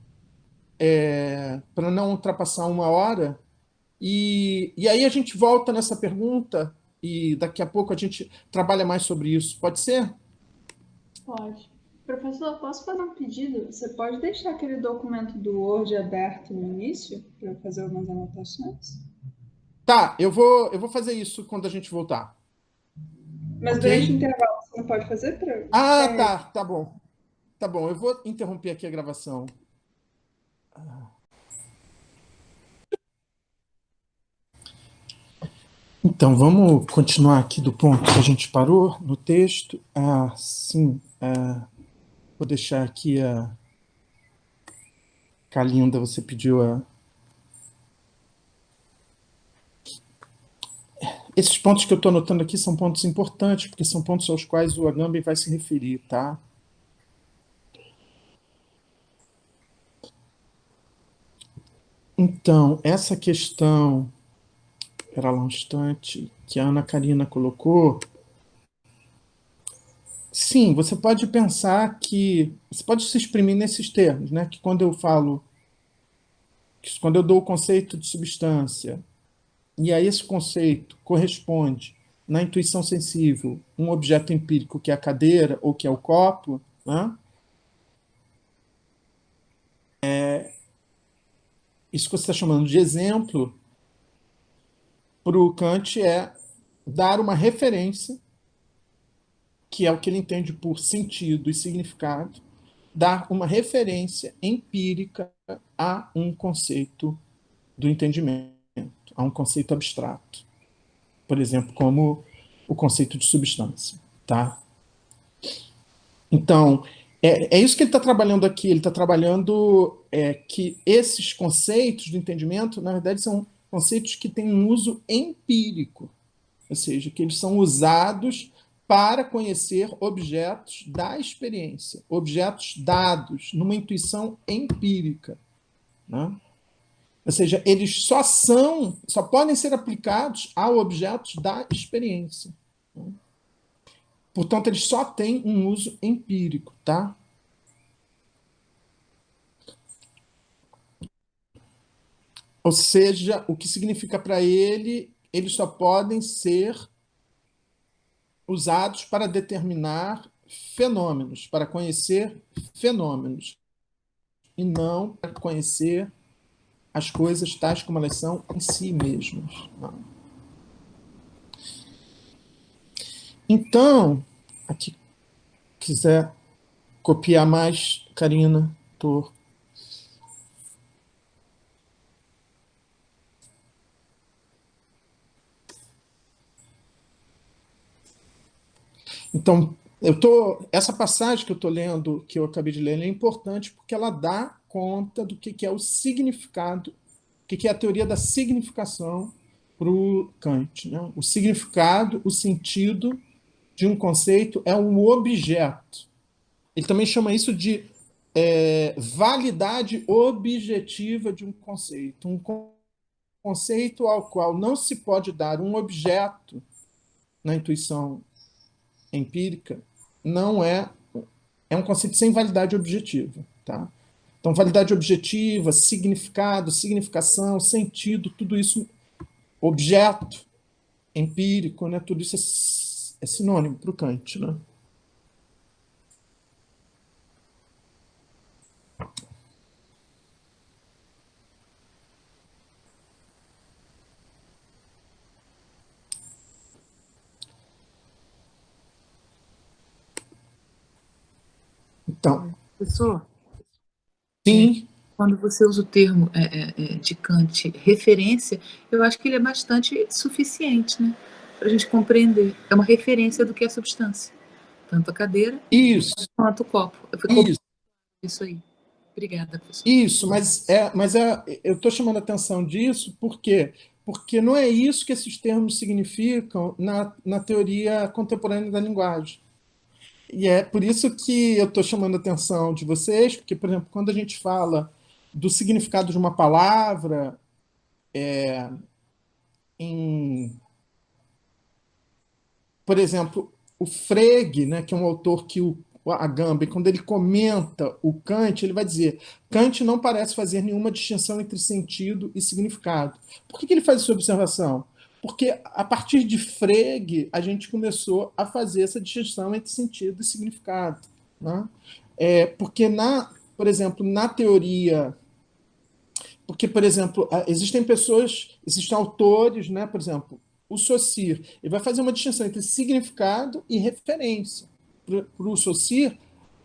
para não ultrapassar 1 hora. E aí a gente volta nessa pergunta e daqui a pouco a gente trabalha mais sobre isso. Pode ser? Pode. Professor, posso fazer um pedido? Você pode deixar aquele documento do Word aberto no início para eu fazer algumas anotações? Tá, eu vou fazer isso quando a gente voltar. Mas Ok? durante o intervalo você não pode fazer para. Ah, tá bom. Tá bom, eu vou interromper aqui a gravação. Então, vamos continuar aqui do ponto que a gente parou no texto. Sim. Vou deixar aqui a Calinda, você pediu a. Esses pontos que eu estou anotando aqui são pontos importantes, porque são pontos aos quais o Agamben vai se referir, tá? Então, essa questão, espera lá um instante, que a Ana Karina colocou, sim, você pode pensar que, você pode se exprimir nesses termos, né? Que quando eu dou o conceito de substância, e a esse conceito corresponde, na intuição sensível, um objeto empírico que é a cadeira ou que é o copo, né? Isso que você está chamando de exemplo, para o Kant, é dar uma referência, que é o que ele entende por sentido e significado, dar uma referência empírica a um conceito do entendimento, a um conceito abstrato. Por exemplo, como o conceito de substância. Tá? Então, é isso que ele está trabalhando aqui. Ele está trabalhando que esses conceitos do entendimento, na verdade, são conceitos que têm um uso empírico, ou seja, que eles são usados para conhecer objetos da experiência, objetos dados numa intuição empírica, né? Ou seja, eles só podem ser aplicados a objetos da experiência, né? Portanto, eles só têm um uso empírico, tá? Ou seja, o que significa para ele, eles só podem ser usados para determinar fenômenos, para conhecer fenômenos, e não para conhecer as coisas tais como elas são em si mesmas. Não. Então, aqui quiser copiar mais, Karina, tô. Então, essa passagem que eu estou lendo, que eu acabei de ler, é importante porque ela dá conta do que é o significado, o que é a teoria da significação para o Kant. Né? O significado, o sentido de um conceito é um objeto. Ele também chama isso de validade objetiva de um conceito. Um conceito ao qual não se pode dar um objeto na intuição empírica não é um conceito sem validade objetiva, tá? Então, validade objetiva, significado, significação, sentido, tudo isso, objeto empírico, né? Tudo isso é sinônimo para o Kant, né? Então, Professor, sim, quando você usa o termo de Kant referência, eu acho que ele é bastante suficiente, né? Para a gente compreender. É uma referência do que é substância. Tanto a cadeira isso, quanto o copo. Ficou isso. isso aí. Obrigada, professor. Isso, eu estou chamando a atenção disso porque não é isso que esses termos significam na teoria contemporânea da linguagem. E é por isso que eu estou chamando a atenção de vocês, porque, por exemplo, quando a gente fala do significado de uma palavra em, por exemplo, o Frege, né, que é um autor que o Agamben, quando ele comenta o Kant, ele vai dizer: Kant não parece fazer nenhuma distinção entre sentido e significado. Por que ele faz essa observação? Porque a partir de Frege a gente começou a fazer essa distinção entre sentido e significado, né? Porque por exemplo, na teoria, porque, por exemplo, existem autores, né? Por exemplo, o Saussure, ele vai fazer uma distinção entre significado e referência. Para o Saussure,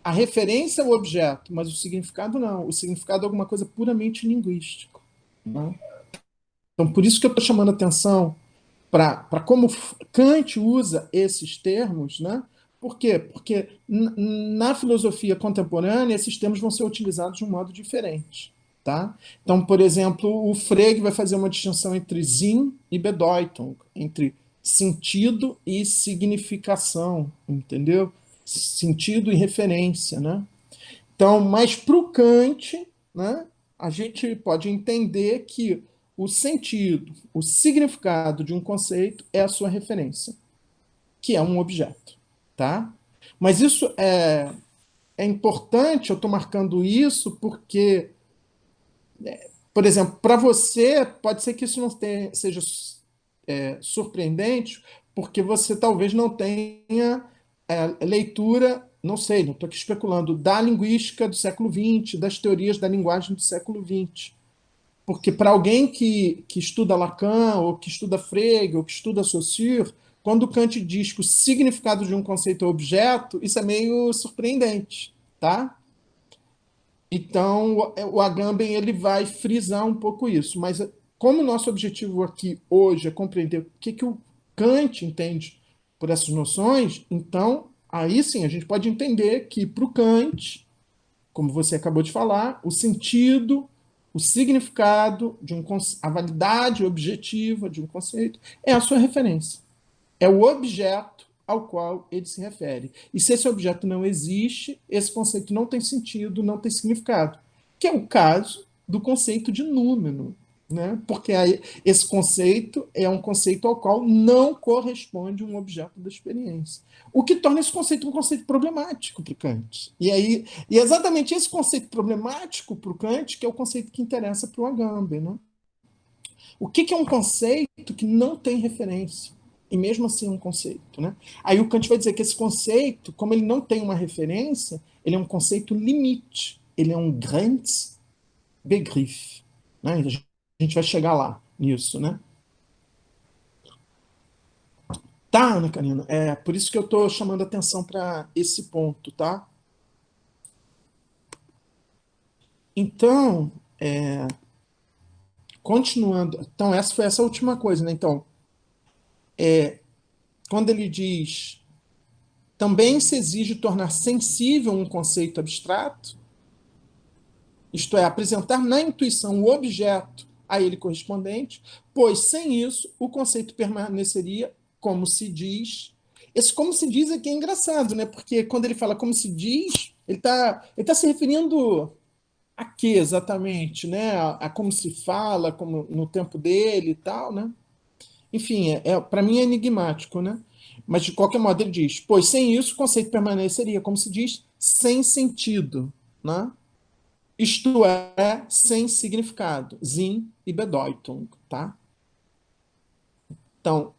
a referência é o objeto, mas o significado não. O significado é alguma coisa puramente linguística, né? Então, por isso que eu estou chamando a atenção para como Kant usa esses termos, né? Por quê? Porque na filosofia contemporânea esses termos vão ser utilizados de um modo diferente. Tá? Então, por exemplo, o Frege vai fazer uma distinção entre Sinn e Bedeutung, entre sentido e significação, entendeu? Sentido e referência, né? Então, mas para o Kant, né, a gente pode entender que o sentido, o significado de um conceito é a sua referência, que é um objeto, tá? Mas isso é importante, eu estou marcando isso porque, por exemplo, para você, pode ser que isso não seja surpreendente, porque você talvez não tenha leitura, não sei, não estou aqui especulando, da linguística do século XX, das teorias da linguagem do século XX. Porque para alguém que estuda Lacan, ou que estuda Frege, ou que estuda Saussure, quando Kant diz que o significado de um conceito é objeto, isso é meio surpreendente, tá? Então, o Agamben ele vai frisar um pouco isso, mas como o nosso objetivo aqui hoje é compreender o que o Kant entende por essas noções, então, aí sim, a gente pode entender que para o Kant, como você acabou de falar, o sentido, o significado, a validade objetiva de um conceito é a sua referência. É o objeto ao qual ele se refere. E se esse objeto não existe, esse conceito não tem sentido, não tem significado. Que é o caso do conceito de número. Né? Porque aí, esse conceito é um conceito ao qual não corresponde um objeto da experiência. O que torna esse conceito um conceito problemático para o Kant. E é exatamente esse conceito problemático para o Kant que é o conceito que interessa para o Agamben. Né? O que é um conceito que não tem referência? E mesmo assim é um conceito. Né? Aí o Kant vai dizer que esse conceito, como ele não tem uma referência, ele é um conceito limite. Ele é um Grenzbegriff. Né? A gente vai chegar lá nisso, né? Tá, Ana Karina? É por isso que eu estou chamando atenção para esse ponto, tá? Então, continuando. Então, essa foi essa última coisa, né? Então, quando ele diz também se exige tornar sensível um conceito abstrato, isto é, apresentar na intuição o objeto a ele correspondente, pois sem isso o conceito permaneceria como se diz. Esse como se diz aqui é engraçado, né? Porque quando ele fala como se diz, ele tá se referindo a quê exatamente, né? A como se fala, como no tempo dele e tal, né? Enfim, para mim é enigmático, né? Mas de qualquer modo ele diz, pois sem isso o conceito permaneceria, como se diz, sem sentido, né? Isto é, sem significado, Sinn e Bedeutung, tá? Então,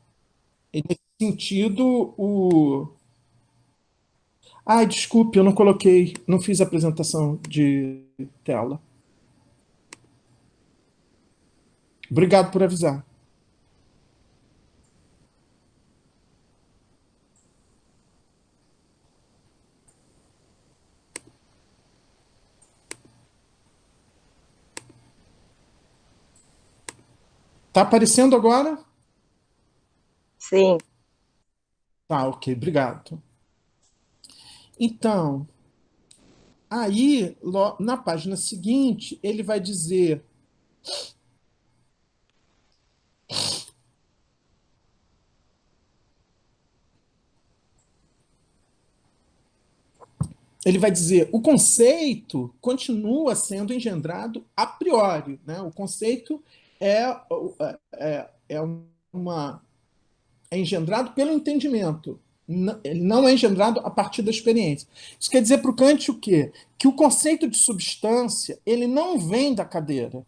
nesse sentido, Ai, desculpe, eu não coloquei, não fiz a apresentação de tela. Obrigado por avisar. Tá aparecendo agora? Sim. Tá, ok, obrigado. Então, aí, na página seguinte, ele vai dizer o conceito continua sendo engendrado a priori. Né? O conceito é, é, uma, é engendrado pelo entendimento. Ele não é engendrado a partir da experiência. Isso quer dizer para o Kant o quê? Que o conceito de substância ele não vem da cadeira.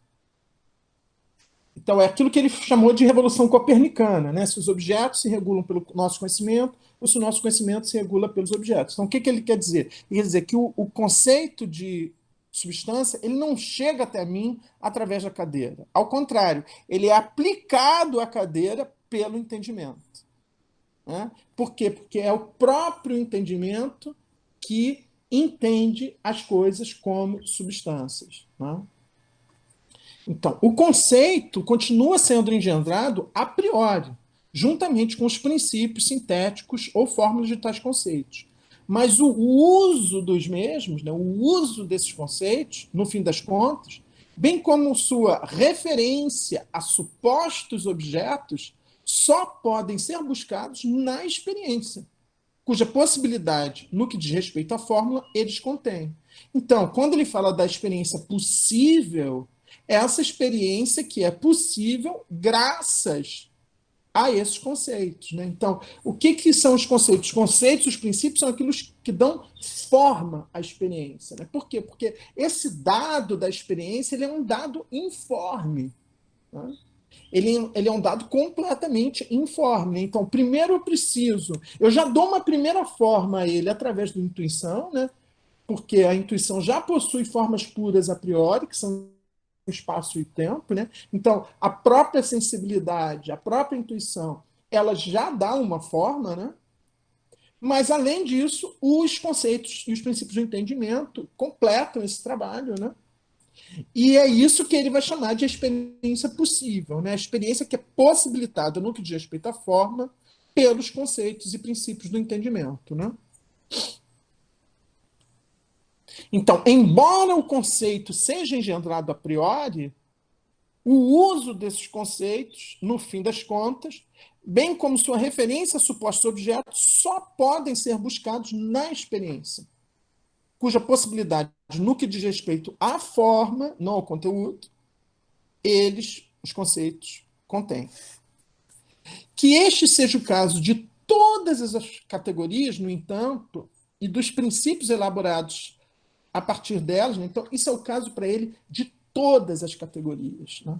Então, é aquilo que ele chamou de revolução copernicana, né? Se os objetos se regulam pelo nosso conhecimento, ou se o nosso conhecimento se regula pelos objetos. Então, o que ele quer dizer? Ele quer dizer que o conceito de substância ele não chega até mim através da cadeira. Ao contrário, ele é aplicado à cadeira pelo entendimento. Né? Por quê? Porque é o próprio entendimento que entende as coisas como substâncias. Né? Então, o conceito continua sendo engendrado a priori, juntamente com os princípios sintéticos ou fórmulas de tais conceitos. Mas o uso dos mesmos, né, o uso desses conceitos, no fim das contas, bem como sua referência a supostos objetos, só podem ser buscados na experiência, cuja possibilidade, no que diz respeito à fórmula, eles contêm. Então, quando ele fala da experiência possível, é essa experiência que é possível graças a esses conceitos. Né? Então, o que são os conceitos? Os conceitos, os princípios, são aqueles que dão forma à experiência. Né? Por quê? Porque esse dado da experiência ele é um dado informe. Né? ele é um dado completamente informe. Então, primeiro eu já dou uma primeira forma a ele através da intuição, né? Porque a intuição já possui formas puras a priori, que são espaço e tempo, né? Então, a própria sensibilidade, a própria intuição, ela já dá uma forma, né? Mas, além disso, os conceitos e os princípios do entendimento completam esse trabalho, né? E é isso que ele vai chamar de experiência possível, né? A experiência que é possibilitada no que diz respeito à forma pelos conceitos e princípios do entendimento, né? Então, embora o conceito seja engendrado a priori, o uso desses conceitos, no fim das contas, bem como sua referência a supostos objetos, só podem ser buscados na experiência, cuja possibilidade, no que diz respeito à forma, não ao conteúdo, os conceitos, contêm. Que este seja o caso de todas as categorias, no entanto, e dos princípios elaborados a partir delas, né? Então, isso é o caso para ele de todas as categorias, né?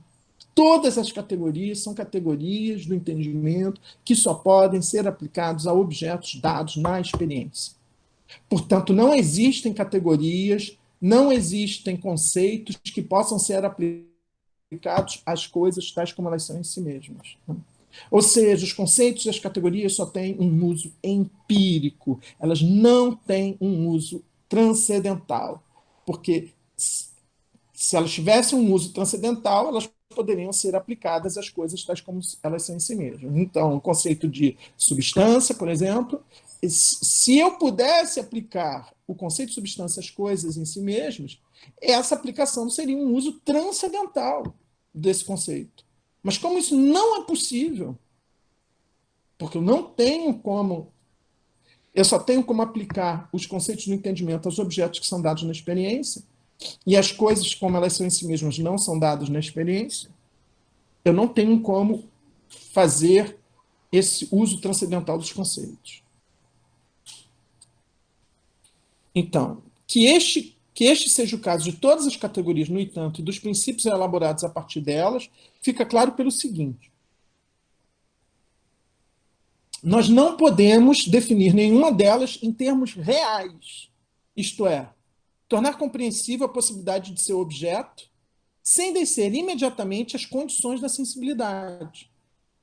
Todas as categorias são categorias do entendimento que só podem ser aplicados a objetos dados na experiência. Portanto, não existem categorias, não existem conceitos que possam ser aplicados às coisas tais como elas são em si mesmas, né? Ou seja, os conceitos e as categorias só têm um uso empírico, elas não têm um uso transcendental, porque se elas tivessem um uso transcendental, elas poderiam ser aplicadas às coisas tais como elas são em si mesmas. Então, o conceito de substância, por exemplo, se eu pudesse aplicar o conceito de substância às coisas em si mesmas, essa aplicação seria um uso transcendental desse conceito. Mas como isso não é possível, porque eu só tenho como aplicar os conceitos do entendimento aos objetos que são dados na experiência, e as coisas como elas são em si mesmas não são dadas na experiência, eu não tenho como fazer esse uso transcendental dos conceitos. Então, que este seja o caso de todas as categorias, no entanto, e dos princípios elaborados a partir delas, fica claro pelo seguinte: nós não podemos definir nenhuma delas em termos reais, isto é, tornar compreensível a possibilidade de seu objeto sem descer imediatamente as condições da sensibilidade.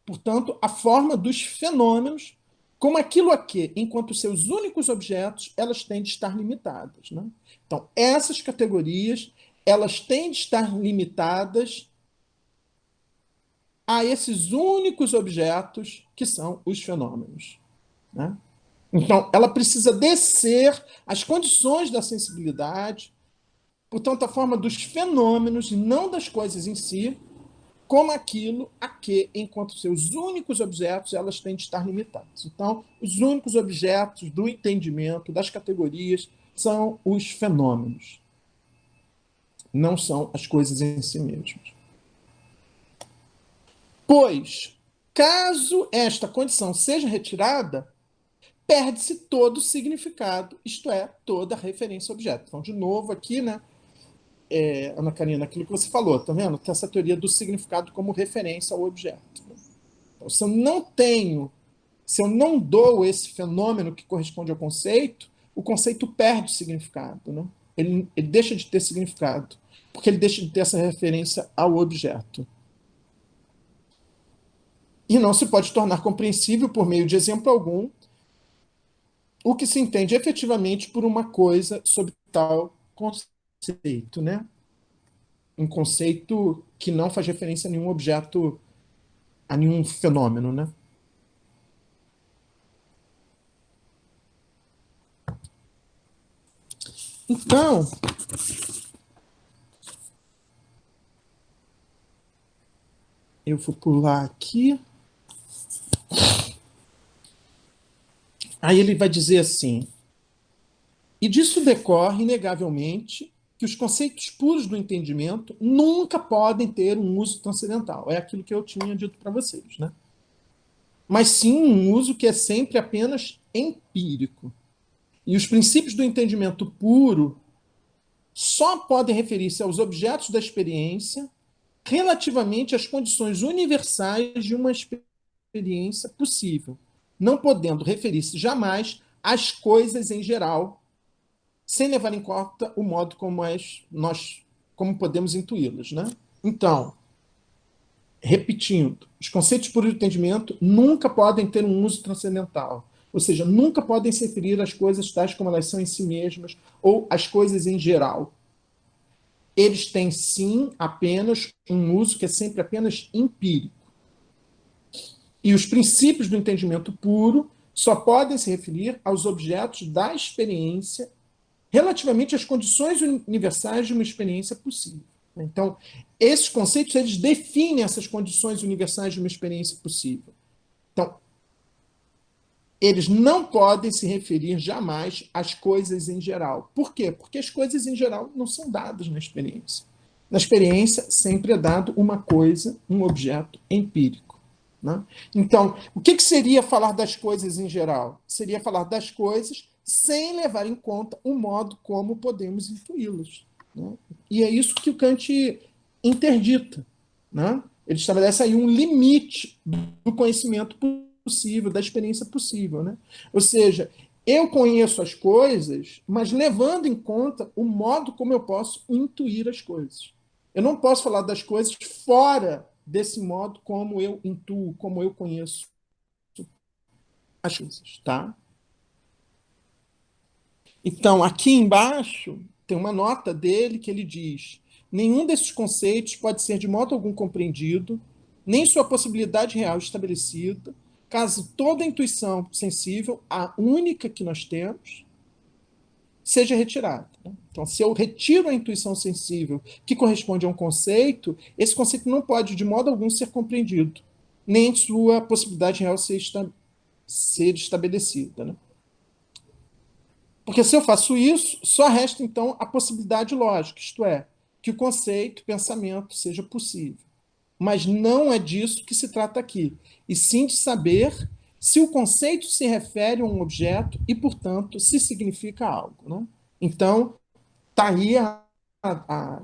Portanto, a forma dos fenômenos, como aquilo a que, enquanto seus únicos objetos, elas têm de estar limitadas, né? Então, essas categorias, elas têm de estar limitadas a esses únicos objetos que são os fenômenos, né? Então, ela precisa descer as condições da sensibilidade, portanto, a forma dos fenômenos e não das coisas em si, como aquilo a que, enquanto seus únicos objetos, elas têm de estar limitadas. Então, os únicos objetos do entendimento, das categorias, são os fenômenos, não são as coisas em si mesmas. Pois, caso esta condição seja retirada, perde-se todo o significado, isto é, toda a referência ao objeto. Então, de novo, aqui, né, Ana Karina, aquilo que você falou, tá vendo? Que essa teoria do significado como referência ao objeto. Então, se eu não dou esse fenômeno que corresponde ao conceito, o conceito perde o significado, né? Ele deixa de ter significado, porque ele deixa de ter essa referência ao objeto. E não se pode tornar compreensível, por meio de exemplo algum, o que se entende efetivamente por uma coisa sob tal conceito, né? Um conceito que não faz referência a nenhum objeto, a nenhum fenômeno, né? Então, eu vou pular aqui. Aí ele vai dizer assim: e disso decorre, inegavelmente, que os conceitos puros do entendimento nunca podem ter um uso transcendental. É aquilo que eu tinha dito para vocês, né? Mas sim um uso que é sempre apenas empírico. E os princípios do entendimento puro só podem referir-se aos objetos da experiência relativamente às condições universais de uma experiência possível, não podendo referir-se jamais às coisas em geral, sem levar em conta o modo como podemos intuí-las, né? Então, repetindo, os conceitos por entendimento nunca podem ter um uso transcendental, ou seja, nunca podem se referir às coisas tais como elas são em si mesmas ou às coisas em geral. Eles têm, sim, apenas um uso que é sempre apenas empírico. E os princípios do entendimento puro só podem se referir aos objetos da experiência relativamente às condições universais de uma experiência possível. Então, esses conceitos eles definem essas condições universais de uma experiência possível. Então, eles não podem se referir jamais às coisas em geral. Por quê? Porque as coisas em geral não são dadas na experiência. Na experiência, sempre é dado uma coisa, um objeto empírico. Né? Então, o que seria falar das coisas em geral? Seria falar das coisas sem levar em conta o modo como podemos intuí-las. Né? E é isso que o Kant interdita. Né? Ele estabelece aí um limite do conhecimento possível, da experiência possível. Né? Ou seja, eu conheço as coisas, mas levando em conta o modo como eu posso intuir as coisas. Eu não posso falar das coisas fora desse modo como eu intuo, como eu conheço as coisas. Tá? Então, aqui embaixo tem uma nota dele que ele diz: nenhum desses conceitos pode ser de modo algum compreendido, nem sua possibilidade real estabelecida, caso toda a intuição sensível, a única que nós temos, seja retirada. Então, se eu retiro a intuição sensível que corresponde a um conceito, esse conceito não pode, de modo algum, ser compreendido, nem sua possibilidade real ser estabelecida. Né? Porque se eu faço isso, só resta, então, a possibilidade lógica, isto é, que o conceito, pensamento, seja possível. Mas não é disso que se trata aqui, e sim de saber se o conceito se refere a um objeto e, portanto, se significa algo. Né? Então, está aí,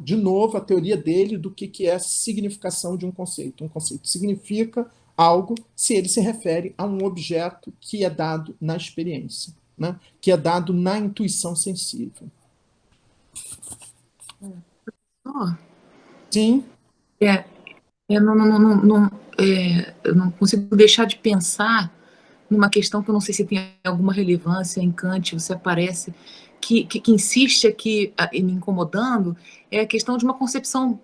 de novo, a teoria dele do que é a significação de um conceito. Um conceito significa algo se ele se refere a um objeto que é dado na experiência. Né? Que é dado na intuição sensível. Oh, Sim. Eu não consigo deixar de pensar numa questão que eu não sei se tem alguma relevância em Kant, você aparece, que insiste aqui me incomodando, é a questão de uma concepção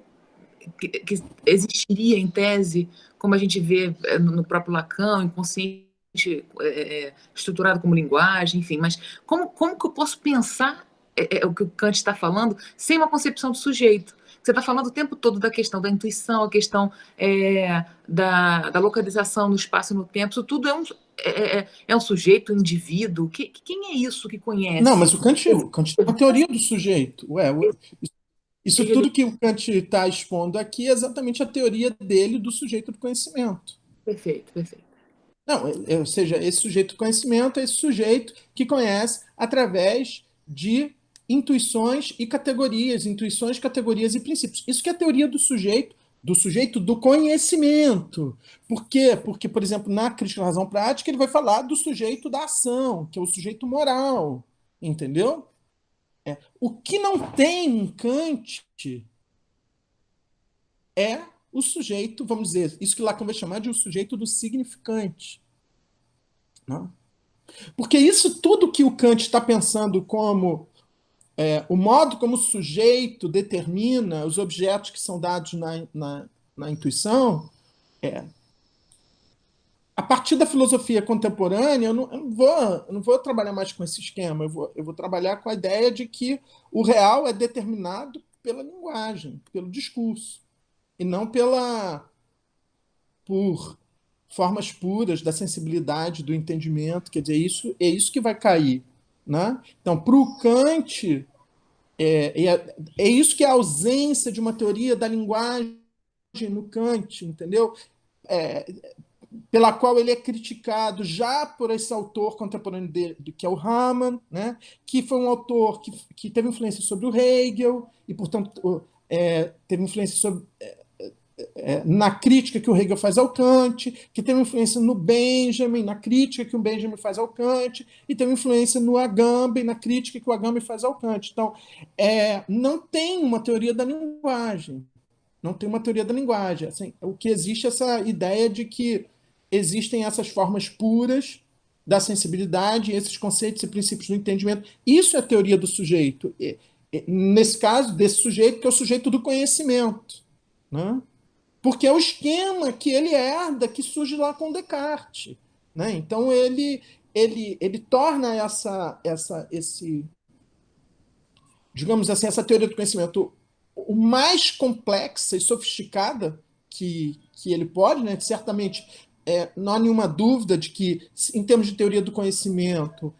que existiria em tese, como a gente vê no próprio Lacan, inconsciente, estruturado como linguagem, enfim, mas como que eu posso pensar o que o Kant está falando sem uma concepção do sujeito? Você está falando o tempo todo da questão da intuição, a questão da localização no espaço e no tempo, isso tudo é um sujeito, um indivíduo. Quem é isso que conhece? Não, mas o Kant tem uma teoria do sujeito. Isso tudo que o Kant está expondo aqui é exatamente a teoria dele do sujeito do conhecimento. Perfeito, perfeito. Não, ou seja, esse sujeito do conhecimento é esse sujeito que conhece através de intuições, categorias e princípios. Isso que é a teoria do sujeito do conhecimento. Por quê? Porque, por exemplo, na crítica da razão prática, ele vai falar do sujeito da ação, que é o sujeito moral. Entendeu? O que não tem em Kant é o sujeito, vamos dizer, isso que Lacan vai chamar de o sujeito do significante. Não? Porque isso tudo que o Kant está pensando como o modo como o sujeito determina os objetos que são dados na intuição, a partir da filosofia contemporânea, eu não vou trabalhar mais com esse esquema, eu vou trabalhar com a ideia de que o real é determinado pela linguagem, pelo discurso, e não por formas puras da sensibilidade, do entendimento. Quer dizer, isso que vai cair. Né? Então, para o Kant, é isso que é a ausência de uma teoria da linguagem no Kant, entendeu? Pela qual ele é criticado já por esse autor contemporâneo dele, que é o Hamann, né? Que foi um autor que teve influência sobre o Hegel, e, portanto, teve influência na crítica que o Hegel faz ao Kant, que tem uma influência no Benjamin, na crítica que o Benjamin faz ao Kant, e tem uma influência no Agamben, na crítica que o Agamben faz ao Kant. Então, não tem uma teoria da linguagem. Não tem uma teoria da linguagem. Assim, o que existe é essa ideia de que existem essas formas puras da sensibilidade, esses conceitos e princípios do entendimento. Isso é a teoria do sujeito. Nesse caso, desse sujeito, que é o sujeito do conhecimento, né? Porque é o esquema que ele herda, que surge lá com Descartes, né? Então, ele torna digamos assim, essa teoria do conhecimento o mais complexa e sofisticada que ele pode, né? Que certamente não há nenhuma dúvida de que, em termos de teoria do conhecimento,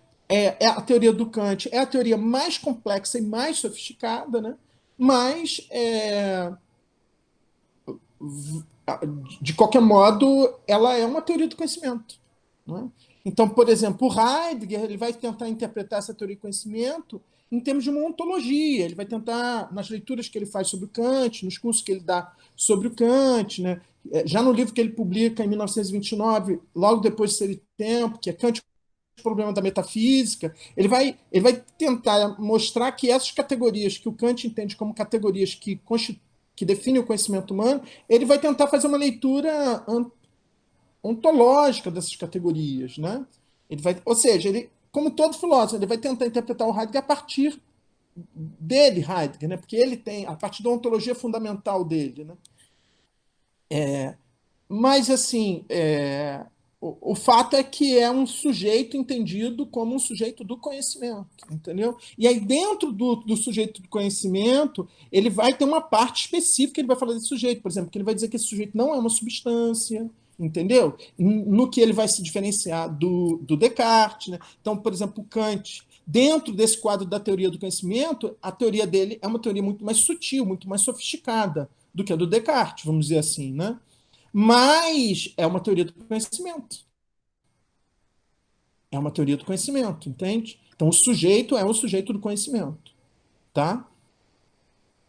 a teoria do Kant é a teoria mais complexa e mais sofisticada, né? Mas, de qualquer modo, ela é uma teoria do conhecimento, né? Então, por exemplo, o Heidegger ele vai tentar interpretar essa teoria do conhecimento em termos de uma ontologia. Ele vai tentar, nas leituras que ele faz sobre o Kant, nos cursos que ele dá sobre o Kant, né? Já no livro que ele publica em 1929, logo depois de Ser e Tempo, que é Kant, o problema da metafísica, ele vai tentar mostrar que essas categorias que o Kant entende como categorias que definem o conhecimento humano, ele vai tentar fazer uma leitura ontológica dessas categorias, né? Ou seja, como todo filósofo, ele vai tentar interpretar o Heidegger a partir dele, Heidegger, né? Porque ele tem, a partir da ontologia fundamental dele, né? Mas, assim, o fato é que é um sujeito entendido como um sujeito do conhecimento, entendeu? E aí, dentro do sujeito do conhecimento, ele vai ter uma parte específica que ele vai falar desse sujeito, por exemplo, que ele vai dizer que esse sujeito não é uma substância, entendeu? No que ele vai se diferenciar do Descartes, né? Então, por exemplo, o Kant, dentro desse quadro da teoria do conhecimento, a teoria dele é uma teoria muito mais sutil, muito mais sofisticada do que a do Descartes, vamos dizer assim, né? Mas é uma teoria do conhecimento. É uma teoria do conhecimento, entende? Então, o sujeito é o sujeito do conhecimento, tá?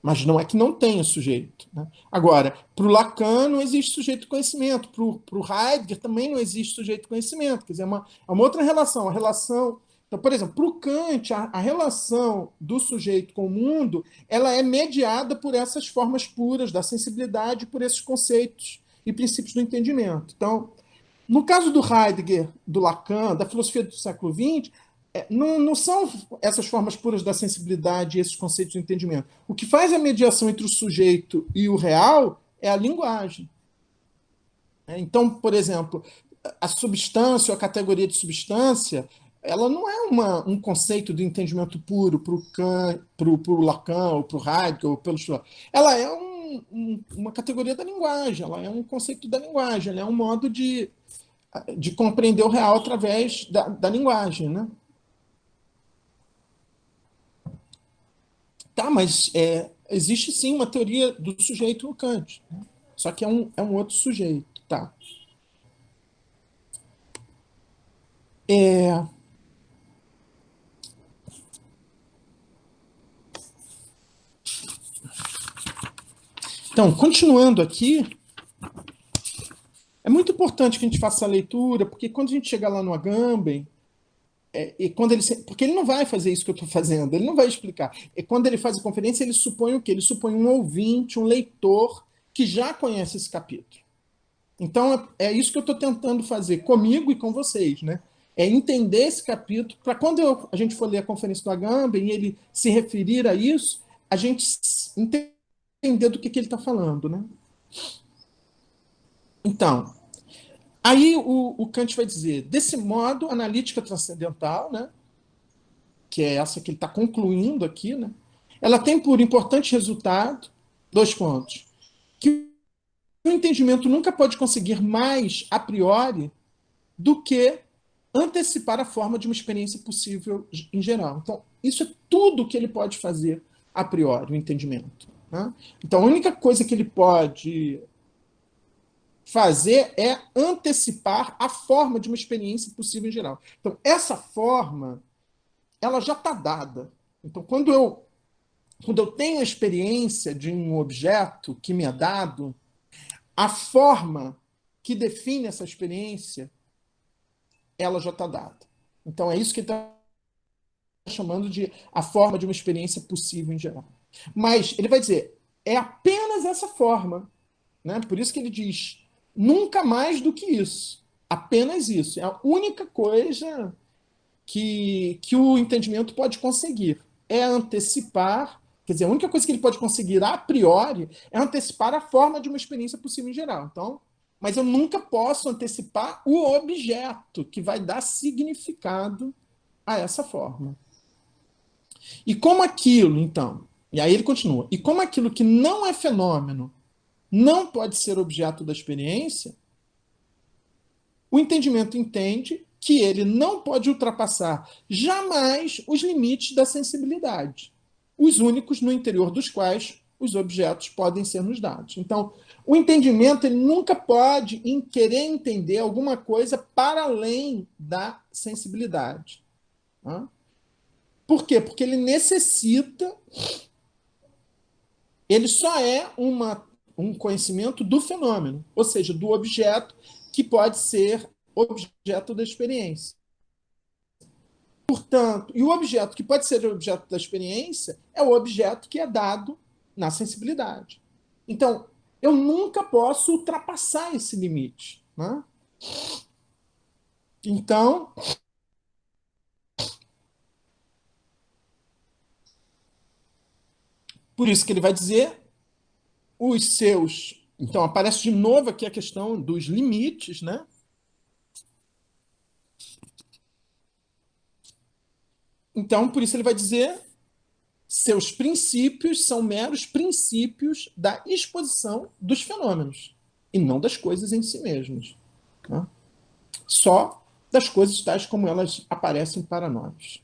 Mas não é que não tenha sujeito, né? Agora, para o Lacan não existe sujeito do conhecimento, para o Heidegger também não existe sujeito do conhecimento, quer dizer, é uma outra relação, a relação... Então, por exemplo, para o Kant, a relação do sujeito com o mundo, ela é mediada por essas formas puras da sensibilidade, por esses conceitos e princípios do entendimento. Então, no caso do Heidegger, do Lacan, da filosofia do século XX, não são essas formas puras da sensibilidade e esses conceitos do entendimento. O que faz a mediação entre o sujeito e o real é a linguagem. Então, por exemplo, a substância ou a categoria de substância, ela não é um conceito de entendimento puro para o Lacan, ou para o Heidegger, ou pelo Schiller. Ela é uma categoria da linguagem, ela é um conceito da linguagem, ela é um modo de compreender o real através da linguagem, né? Tá, mas existe sim uma teoria do sujeito no Kant, né? Só que é um outro sujeito, tá? Então, continuando aqui, é muito importante que a gente faça a leitura, porque quando a gente chegar lá no Agamben, porque ele não vai fazer isso que eu estou fazendo, ele não vai explicar. E quando ele faz a conferência, ele supõe o quê? Ele supõe um ouvinte, um leitor, que já conhece esse capítulo. Então, é isso que eu estou tentando fazer comigo e com vocês, né? É entender esse capítulo, para quando a gente for ler a conferência do Agamben e ele se referir a isso, a gente entender do que ele está falando, né? Então, aí o Kant vai dizer, desse modo, a analítica transcendental, né, que é essa que ele está concluindo aqui, né, ela tem por importante resultado, 2 pontos, que o entendimento nunca pode conseguir mais a priori do que antecipar a forma de uma experiência possível em geral. Então, isso é tudo que ele pode fazer a priori, o entendimento, né? Então, a única coisa que ele pode fazer é antecipar a forma de uma experiência possível em geral. Então, essa forma, ela já está dada. Então, quando eu tenho a experiência de um objeto que me é dado, a forma que define essa experiência, ela já está dada. Então, é isso que ele está chamando de a forma de uma experiência possível em geral. Mas ele vai dizer, é apenas essa forma, né? Por isso que ele diz, nunca mais do que isso. Apenas isso. É a única coisa que o entendimento pode conseguir. É antecipar, quer dizer, a única coisa que ele pode conseguir a priori é antecipar a forma de uma experiência possível em geral. Então, mas eu nunca posso antecipar o objeto que vai dar significado a essa forma. E como aquilo, então, e aí ele continua, e como aquilo que não é fenômeno não pode ser objeto da experiência, o entendimento entende que ele não pode ultrapassar jamais os limites da sensibilidade, os únicos no interior dos quais os objetos podem ser nos dados. Então, o entendimento ele nunca pode querer entender alguma coisa para além da sensibilidade. Tá? Por quê? Porque ele necessita, ele só é um conhecimento do fenômeno, ou seja, do objeto que pode ser objeto da experiência. Portanto, e o objeto que pode ser objeto da experiência é o objeto que é dado na sensibilidade. Então, eu nunca posso ultrapassar esse limite. Né? Então, por isso que ele vai dizer os seus... Então, aparece de novo aqui a questão dos limites, né? Então, por isso ele vai dizer seus princípios são meros princípios da exposição dos fenômenos e não das coisas em si mesmas. Né? Só das coisas tais como elas aparecem para nós.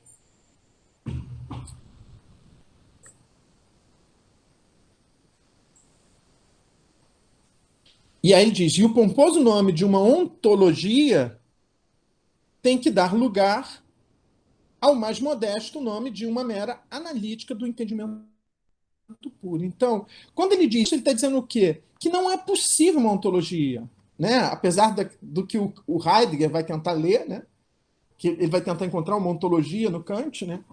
E aí ele diz, e o pomposo nome de uma ontologia tem que dar lugar ao mais modesto nome de uma mera analítica do entendimento puro. Então, quando ele diz isso, ele está dizendo o quê? Que não é possível uma ontologia. Né? Apesar do que o Heidegger vai tentar ler, né? Que ele vai tentar encontrar uma ontologia no Kant, né?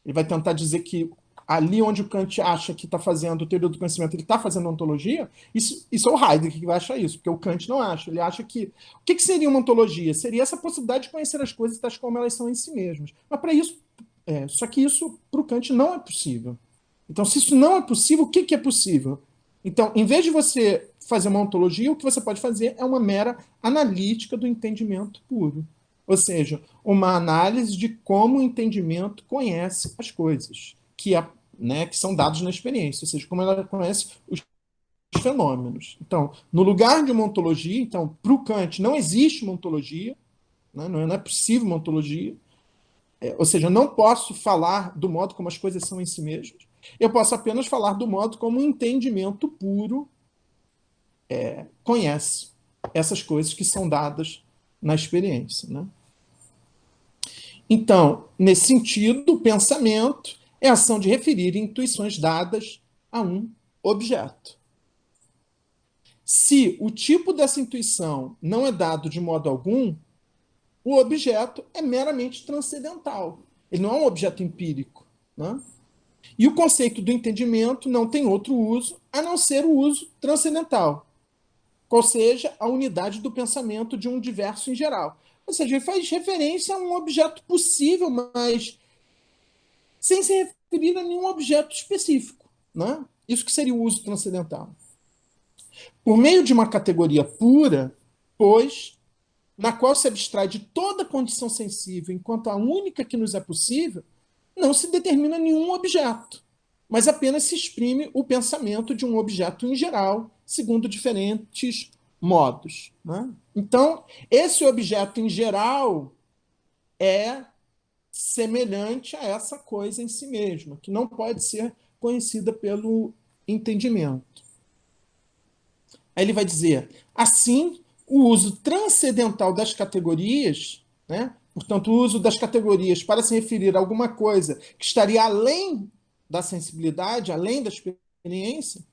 Ele vai tentar dizer que ali onde o Kant acha que está fazendo teoria do conhecimento, ele está fazendo ontologia, isso é o Heidegger que vai achar isso, porque o Kant não acha. Ele acha que... O que seria uma ontologia? Seria essa possibilidade de conhecer as coisas tais como elas são em si mesmas. Mas para isso... só que isso, para o Kant, não é possível. Então, se isso não é possível, o que é possível? Então, em vez de você fazer uma ontologia, o que você pode fazer é uma mera analítica do entendimento puro. Ou seja, uma análise de como o entendimento conhece as coisas, que são dados na experiência, ou seja, como ela conhece os fenômenos. Então, no lugar de uma ontologia, então, para o Kant não existe uma ontologia, né? Não é possível uma ontologia, ou seja, eu não posso falar do modo como as coisas são em si mesmas, eu posso apenas falar do modo como o entendimento puro conhece essas coisas que são dadas na experiência. Né? Então, nesse sentido, o pensamento é a ação de referir intuições dadas a um objeto. Se o tipo dessa intuição não é dado de modo algum, o objeto é meramente transcendental. Ele não é um objeto empírico. Né? E o conceito do entendimento não tem outro uso a não ser o uso transcendental, qual seja a unidade do pensamento de um diverso em geral. Ou seja, ele faz referência a um objeto possível, mas sem se referir a nenhum objeto específico. Né? Isso que seria o uso transcendental. Por meio de uma categoria pura, pois, na qual se abstrai de toda condição sensível enquanto a única que nos é possível, não se determina nenhum objeto, mas apenas se exprime o pensamento de um objeto em geral, segundo diferentes modos. Né? Então, esse objeto em geral é semelhante a essa coisa em si mesma, que não pode ser conhecida pelo entendimento. Aí ele vai dizer, assim, o uso transcendental das categorias, né? Portanto, o uso das categorias para se referir a alguma coisa que estaria além da sensibilidade, além da experiência,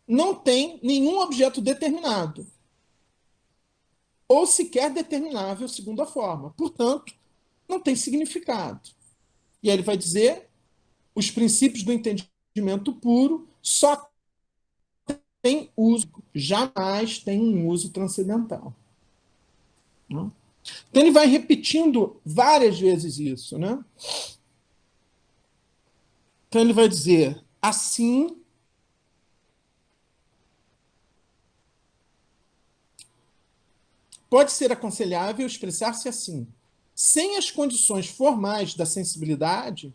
não tem nenhum objeto determinado, ou sequer determinável segundo a forma. Portanto, não tem significado. E aí ele vai dizer, os princípios do entendimento puro só têm uso, jamais tem um uso transcendental. Então ele vai repetindo várias vezes isso, né? Então ele vai dizer, assim, pode ser aconselhável expressar-se assim. Sem as condições formais da sensibilidade,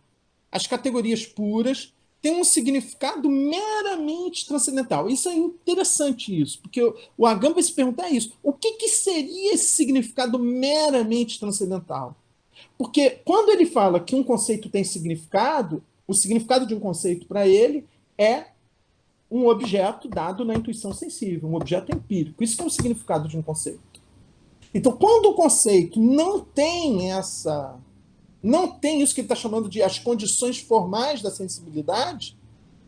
as categorias puras têm um significado meramente transcendental. Isso é interessante, isso, porque o Agam vai se perguntar isso. O que seria esse significado meramente transcendental? Porque quando ele fala que um conceito tem significado, o significado de um conceito para ele é um objeto dado na intuição sensível, um objeto empírico. Isso é o significado de um conceito. Então, quando o conceito não tem isso que ele está chamando de as condições formais da sensibilidade,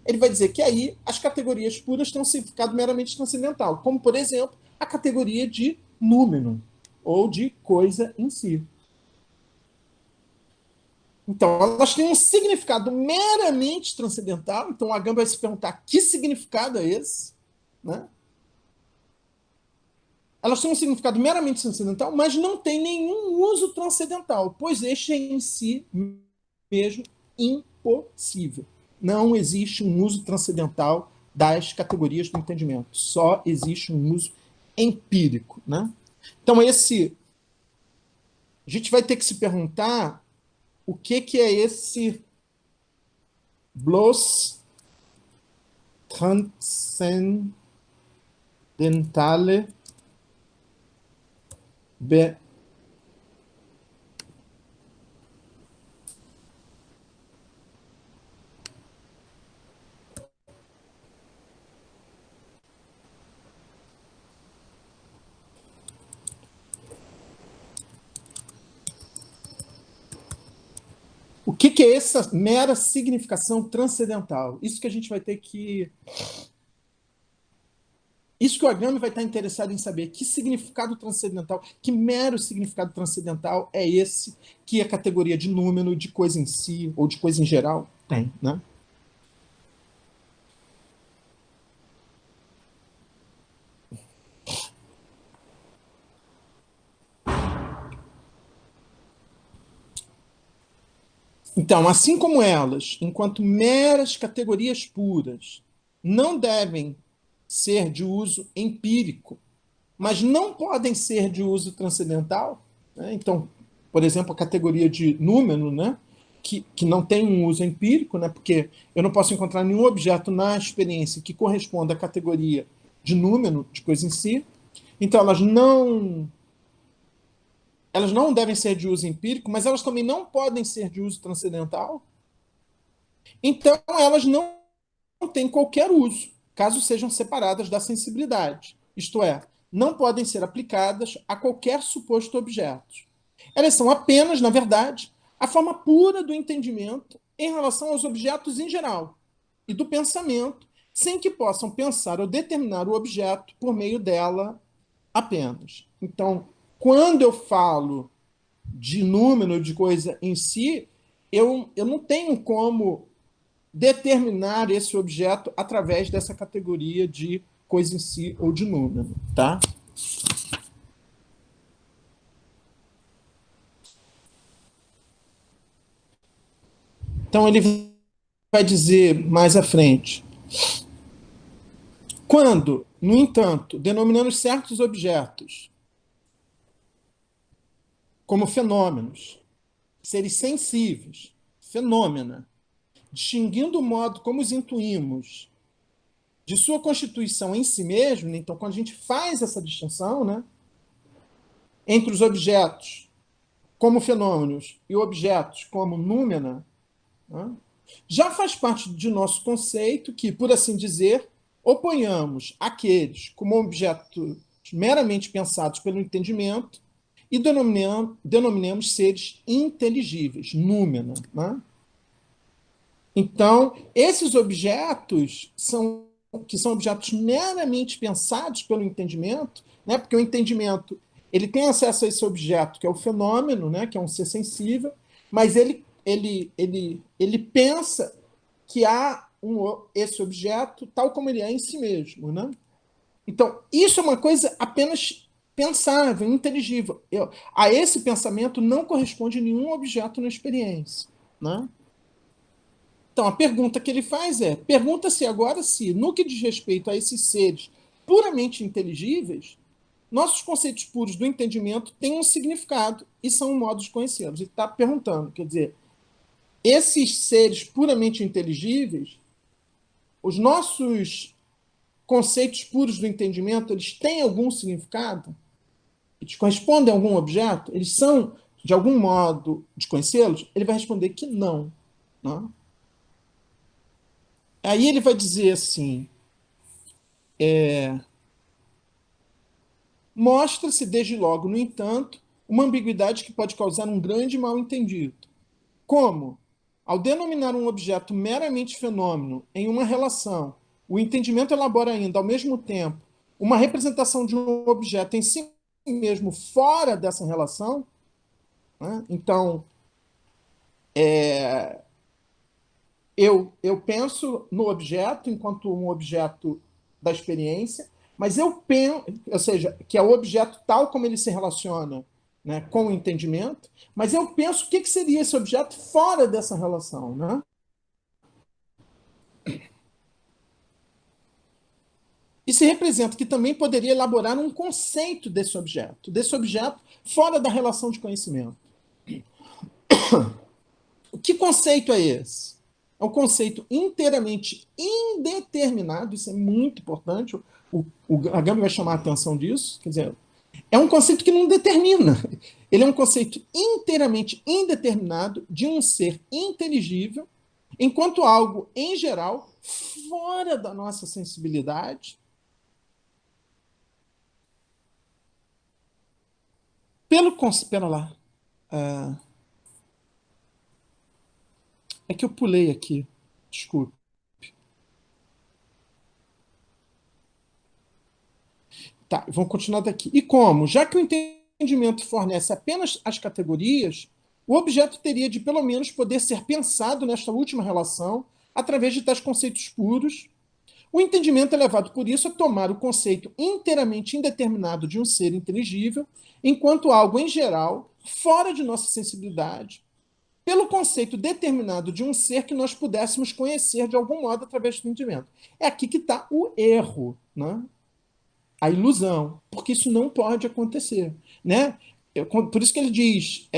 ele vai dizer que aí as categorias puras têm um significado meramente transcendental, como, por exemplo, a categoria de númeno, ou de coisa em si. Então, elas têm um significado meramente transcendental. Então, o Agam vai se perguntar que significado é esse, né? Elas têm um significado meramente transcendental, mas não têm nenhum uso transcendental, pois este é em si mesmo impossível. Não existe um uso transcendental das categorias do entendimento. Só existe um uso empírico, né? Então, a gente vai ter que se perguntar o que é esse bloß transcendentale O que é essa mera significação transcendental? Isso que a gente vai ter que... Isso que o Agam vai estar interessado em saber. Que significado transcendental, que mero significado transcendental é esse que a categoria de número, de coisa em si, ou de coisa em geral, tem, né? Então, assim como elas, enquanto meras categorias puras, não devem ser de uso empírico, mas não podem ser de uso transcendental, né? Então, por exemplo, a categoria de número, né? que não tem um uso empírico, né? Porque eu não posso encontrar nenhum objeto na experiência que corresponda à categoria de número, de coisa em si. Então, elas não devem ser de uso empírico, mas elas também não podem ser de uso transcendental. Então, elas não têm qualquer uso, caso sejam separadas da sensibilidade. Isto é, não podem ser aplicadas a qualquer suposto objeto. Elas são apenas, na verdade, a forma pura do entendimento em relação aos objetos em geral e do pensamento, sem que possam pensar ou determinar o objeto por meio dela apenas. Então, quando eu falo de número, de coisa em si, eu não tenho como determinar esse objeto através dessa categoria de coisa em si ou de número, tá? Então ele vai dizer mais à frente: quando, no entanto, denominamos certos objetos como fenômenos, seres sensíveis, fenômena, distinguindo o modo como os intuímos de sua constituição em si mesmo, né? Então, quando a gente faz essa distinção, né, entre os objetos como fenômenos e objetos como númena, né, já faz parte de nosso conceito que, por assim dizer, oponhamos aqueles como objetos meramente pensados pelo entendimento e denominemos seres inteligíveis, númena, né? Então, esses objetos são que são objetos meramente pensados pelo entendimento, né? Porque o entendimento ele tem acesso a esse objeto, que é o fenômeno, né? Que é um ser sensível, mas ele pensa que há esse objeto tal como ele é em si mesmo. Né? Então, isso é uma coisa apenas pensável, inteligível. A esse pensamento não corresponde nenhum objeto na experiência. Né? Então, a pergunta que ele faz é: pergunta-se agora se, no que diz respeito a esses seres puramente inteligíveis, nossos conceitos puros do entendimento têm um significado e são um modo de conhecê-los. Ele está perguntando, quer dizer, esses seres puramente inteligíveis, os nossos conceitos puros do entendimento, eles têm algum significado? Eles correspondem a algum objeto? Eles são, de algum modo, de conhecê-los? Ele vai responder que não. Não? Aí ele vai dizer assim, mostra-se desde logo, no entanto, uma ambiguidade que pode causar um grande mal-entendido. Como? Ao denominar um objeto meramente fenômeno em uma relação, o entendimento elabora ainda, ao mesmo tempo, uma representação de um objeto em si mesmo fora dessa relação. Né? Então, eu penso no objeto enquanto um objeto da experiência, mas eu penso, ou seja, que é o objeto tal como ele se relaciona, né, com o entendimento, mas eu penso o que seria esse objeto fora dessa relação. Né? E se representa que também poderia elaborar um conceito desse objeto fora da relação de conhecimento. Que conceito é esse? É um conceito inteiramente indeterminado, isso é muito importante, a Agamben vai chamar a atenção disso, quer dizer, é um conceito que não determina. Ele é um conceito inteiramente indeterminado de um ser inteligível, enquanto algo, em geral, fora da nossa sensibilidade. Espera lá. É que eu pulei aqui. Desculpe. Tá, vamos continuar daqui. E como? Já que o entendimento fornece apenas as categorias, o objeto teria de, pelo menos, poder ser pensado nesta última relação através de tais conceitos puros. O entendimento é levado, por isso, a tomar o conceito inteiramente indeterminado de um ser inteligível, enquanto algo, em geral, fora de nossa sensibilidade, pelo conceito determinado de um ser que nós pudéssemos conhecer de algum modo através do entendimento. É aqui que está o erro, né? A ilusão, porque isso não pode acontecer. Né? Por isso que ele diz,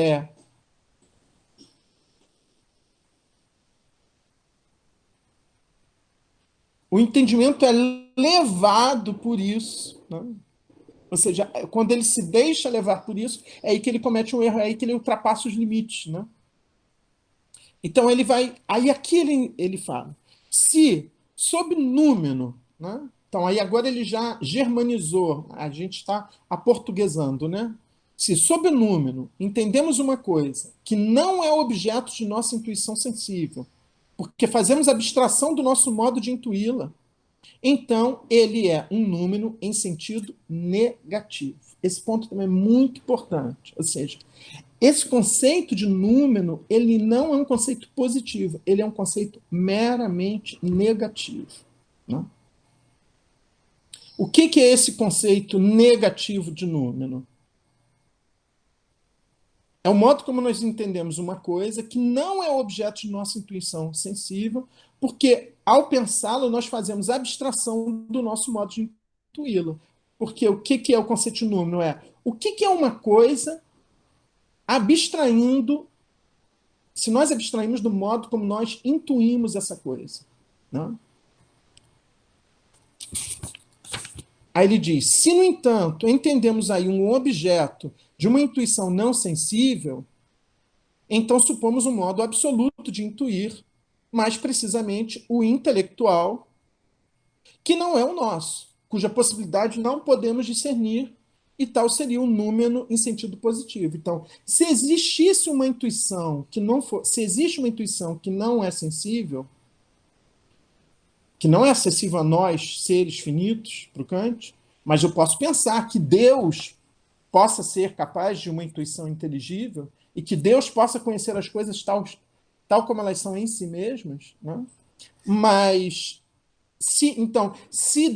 o entendimento é levado por isso. Né? Ou seja, quando ele se deixa levar por isso, é aí que ele comete um erro, é aí que ele ultrapassa os limites. Né? Então ele vai. Aí aqui ele fala: se, sob número, né? Então aí agora ele já germanizou, a gente está aportuguesando, né? Se, sob número, entendemos uma coisa que não é objeto de nossa intuição sensível, porque fazemos abstração do nosso modo de intuí-la, então ele é um número em sentido negativo. Esse ponto também é muito importante. Ou seja, esse conceito de número, ele não é um conceito positivo, ele é um conceito meramente negativo. Né? O que é esse conceito negativo de número? É o modo como nós entendemos uma coisa que não é objeto de nossa intuição sensível, porque, ao pensá-lo, nós fazemos abstração do nosso modo de intuí-lo. Porque o que é o conceito de número? É o que é uma coisa abstraindo, se nós abstraímos do modo como nós intuímos essa coisa. Né? Aí ele diz, se, no entanto, entendemos aí um objeto de uma intuição não sensível, então supomos um modo absoluto de intuir, mais precisamente o intelectual, que não é o nosso, cuja possibilidade não podemos discernir, e tal seria o número em sentido positivo. Então, se existisse uma intuição que não for, se existe uma intuição que não é sensível, que não é acessível a nós, seres finitos, para o Kant, mas eu posso pensar que Deus possa ser capaz de uma intuição inteligível e que Deus possa conhecer as coisas tal como elas são em si mesmas, né? Mas então, se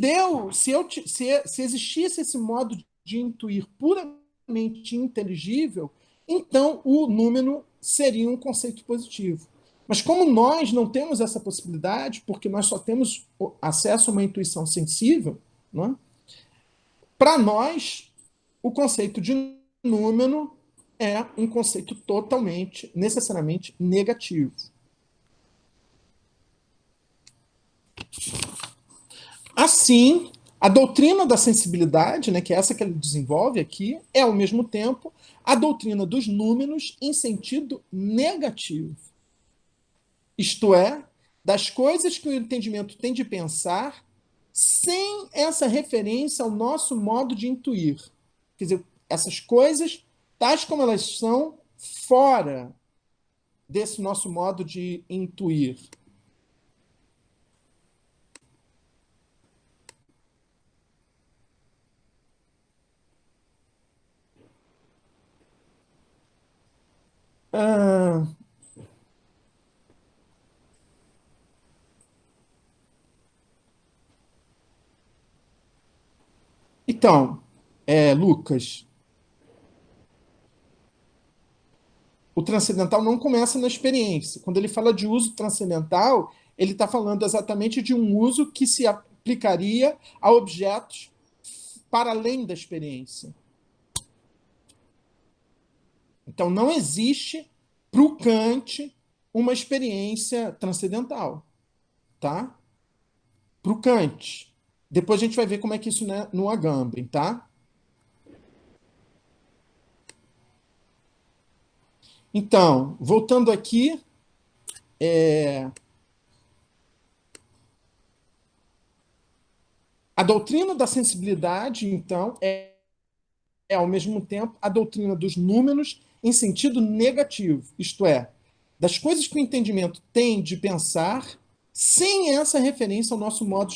existisse esse modo de intuir puramente inteligível, então o número seria um conceito positivo. Mas como nós não temos essa possibilidade, porque nós só temos acesso a uma intuição sensível, né? Para nós, o conceito de número é um conceito totalmente, necessariamente negativo. Assim, a doutrina da sensibilidade, né, que é essa que ele desenvolve aqui, é, ao mesmo tempo, a doutrina dos números em sentido negativo. Isto é, das coisas que o entendimento tem de pensar sem essa referência ao nosso modo de intuir. Quer dizer, essas coisas, tais como elas são, fora desse nosso modo de intuir. Ah, então, Lucas, o transcendental não começa na experiência. Quando ele fala de uso transcendental, ele está falando exatamente de um uso que se aplicaria a objetos para além da experiência. Então, não existe para o Kant uma experiência transcendental, tá? Para o Kant. Depois a gente vai ver como é que isso é no Agamben, tá? Então, voltando aqui, a doutrina da sensibilidade, então, ao mesmo tempo, a doutrina dos números em sentido negativo, isto é, das coisas que o entendimento tem de pensar sem essa referência ao nosso modo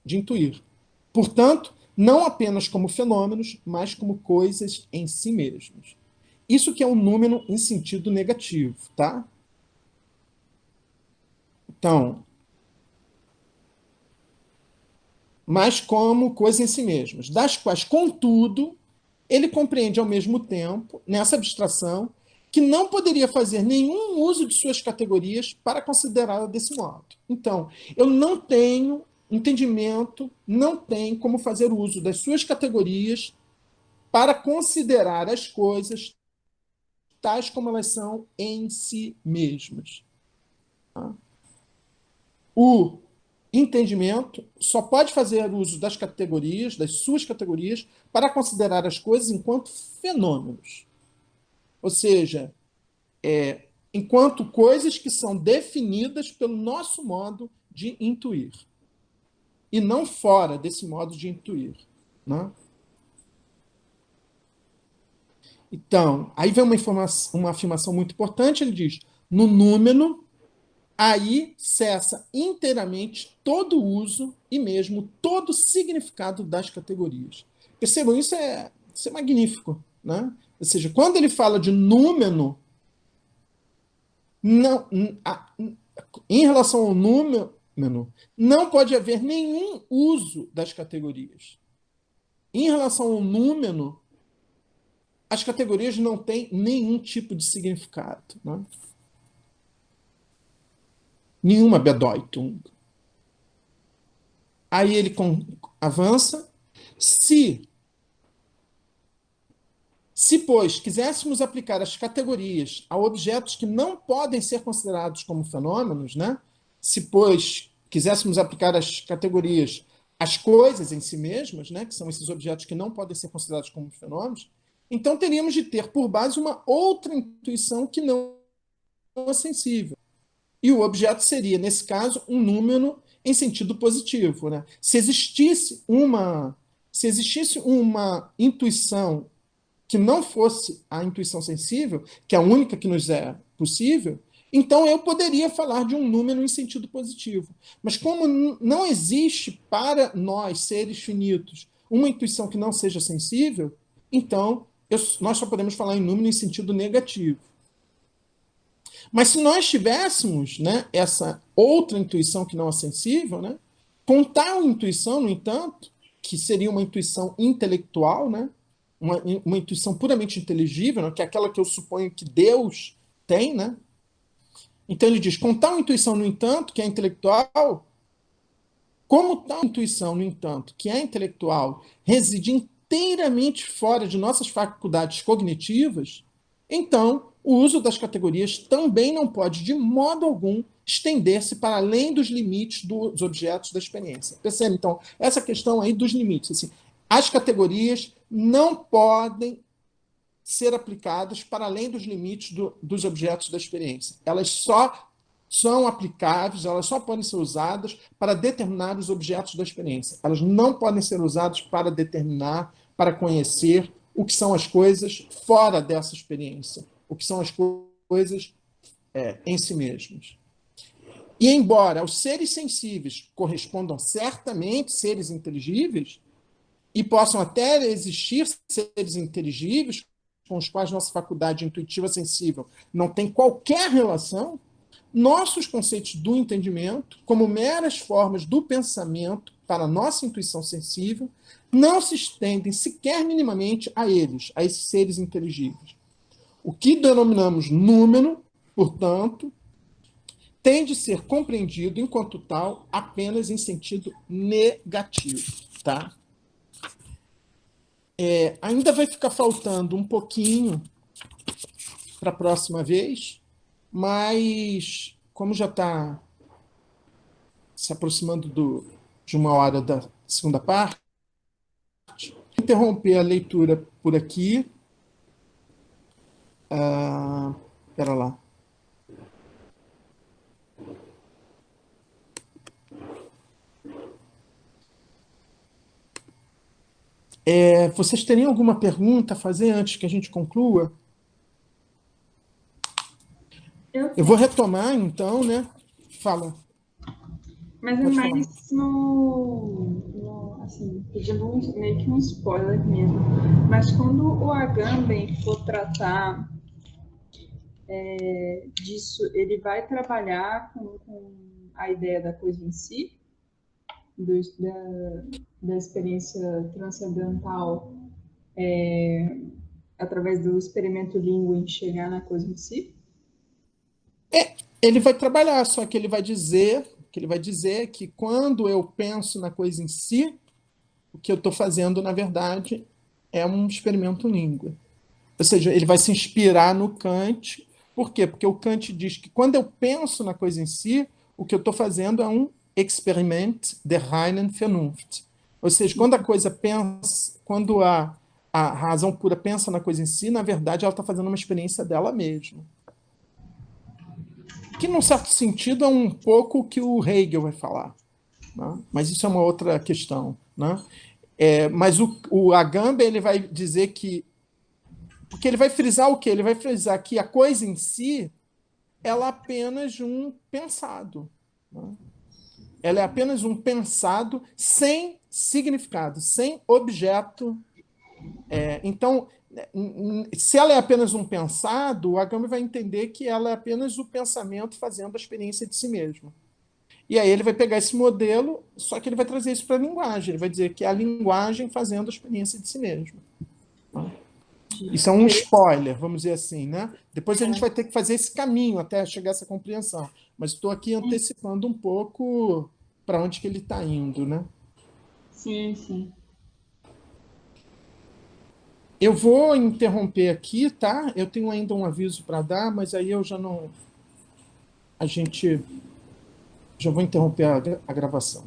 de intuir. Portanto, não apenas como fenômenos, mas como coisas em si mesmas. Isso que é um número em sentido negativo, tá? Então, mas como coisas em si mesmas, das quais, contudo, ele compreende ao mesmo tempo, nessa abstração, que não poderia fazer nenhum uso de suas categorias para considerá-la desse modo. Então, eu não tenho entendimento, não tem como fazer uso das suas categorias para considerar as coisas tais como elas são em si mesmas. Tá? O entendimento só pode fazer uso das categorias, das suas categorias, para considerar as coisas enquanto fenômenos. Ou seja, enquanto coisas que são definidas pelo nosso modo de intuir. E não fora desse modo de intuir. Né? Então, aí vem uma afirmação muito importante, ele diz, no número, aí cessa inteiramente todo o uso e mesmo todo o significado das categorias. Percebam, isso é magnífico. Né? Ou seja, quando ele fala de número, não, em relação ao número, não pode haver nenhum uso das categorias. Em relação ao número, as categorias não têm nenhum tipo de significado. Né? Nenhuma Bedeutung. Aí ele avança. Se, pois, quiséssemos aplicar as categorias a objetos que não podem ser considerados como fenômenos, né? Se, pois, quiséssemos aplicar as categorias às coisas em si mesmas, né? Que são esses objetos que não podem ser considerados como fenômenos, então teríamos de ter por base uma outra intuição que não é sensível. E o objeto seria, nesse caso, um número em sentido positivo. Né? Se existisse uma intuição que não fosse a intuição sensível, que é a única que nos é possível, Então, eu poderia falar de um número em sentido positivo. Mas como não existe para nós, seres finitos, uma intuição que não seja sensível, então nós só podemos falar em número em sentido negativo. Mas se nós tivéssemos, né, essa outra intuição que não é sensível, né, com tal intuição, no entanto, que seria uma intuição intelectual, né, uma intuição puramente inteligível, né, que é aquela que eu suponho que Deus tem, né? Então ele diz, com tal intuição, no entanto, que é intelectual, como tal intuição, no entanto, que é intelectual, reside inteiramente fora de nossas faculdades cognitivas, então o uso das categorias também não pode, de modo algum, estender-se para além dos limites dos objetos da experiência. Percebe, então, essa questão aí dos limites. Assim, as categorias não podem ser aplicadas para além dos limites dos objetos da experiência. Elas só são aplicáveis, elas só podem ser usadas para determinados objetos da experiência. Elas não podem ser usadas para determinar, para conhecer o que são as coisas fora dessa experiência, o que são as coisas em si mesmas. E embora os seres sensíveis correspondam certamente seres inteligíveis, e possam até existir seres inteligíveis com os quais nossa faculdade intuitiva sensível não tem qualquer relação, nossos conceitos do entendimento, como meras formas do pensamento para a nossa intuição sensível, não se estendem sequer minimamente a eles, a esses seres inteligíveis. O que denominamos número, portanto, tem de ser compreendido, enquanto tal, apenas em sentido negativo. Tá? Ainda vai ficar faltando um pouquinho para a próxima vez, mas como já está se aproximando de uma hora da segunda parte, vou interromper a leitura por aqui. Espera lá. Vocês teriam alguma pergunta a fazer antes que a gente conclua? Eu vou retomar, então, né? Fala. Mas é mais assim, pedindo meio que um spoiler mesmo. Mas quando o Agamben for tratar disso, ele vai trabalhar com a ideia da coisa em si, da experiência transcendental, através do experimento língua em chegar na coisa em si? Ele vai trabalhar, só que ele vai dizer que quando eu penso na coisa em si, o que eu estou fazendo, na verdade, é um experimento língua. Ou seja, ele vai se inspirar no Kant. Por quê? Porque o Kant diz que quando eu penso na coisa em si, o que eu estou fazendo é um Experiment der reinen Vernunft. Ou seja, quando a coisa pensa, quando a razão pura pensa na coisa em si, na verdade, ela está fazendo uma experiência dela mesma. Que, num certo sentido, é um pouco o que o Hegel vai falar. Né? Mas isso é uma outra questão. Né? Mas o Agamben ele vai dizer que... Porque ele vai frisar o quê? Ele vai frisar que a coisa em si ela é apenas um pensado. Né? Ela é apenas um pensado sem significado, sem objeto. Então, se ela é apenas um pensado, o Agamben vai entender que ela é apenas o pensamento fazendo a experiência de si mesmo. E aí ele vai pegar esse modelo, só que ele vai trazer isso para a linguagem. Ele vai dizer que é a linguagem fazendo a experiência de si mesmo. Isso é um spoiler, vamos dizer assim, né? Depois a gente vai ter que fazer esse caminho até chegar a essa compreensão. Mas estou aqui antecipando um pouco para onde que ele está indo, né? Sim, sim. Eu vou interromper aqui, tá? Eu tenho ainda um aviso para dar, mas aí eu já não... já vou interromper a gravação.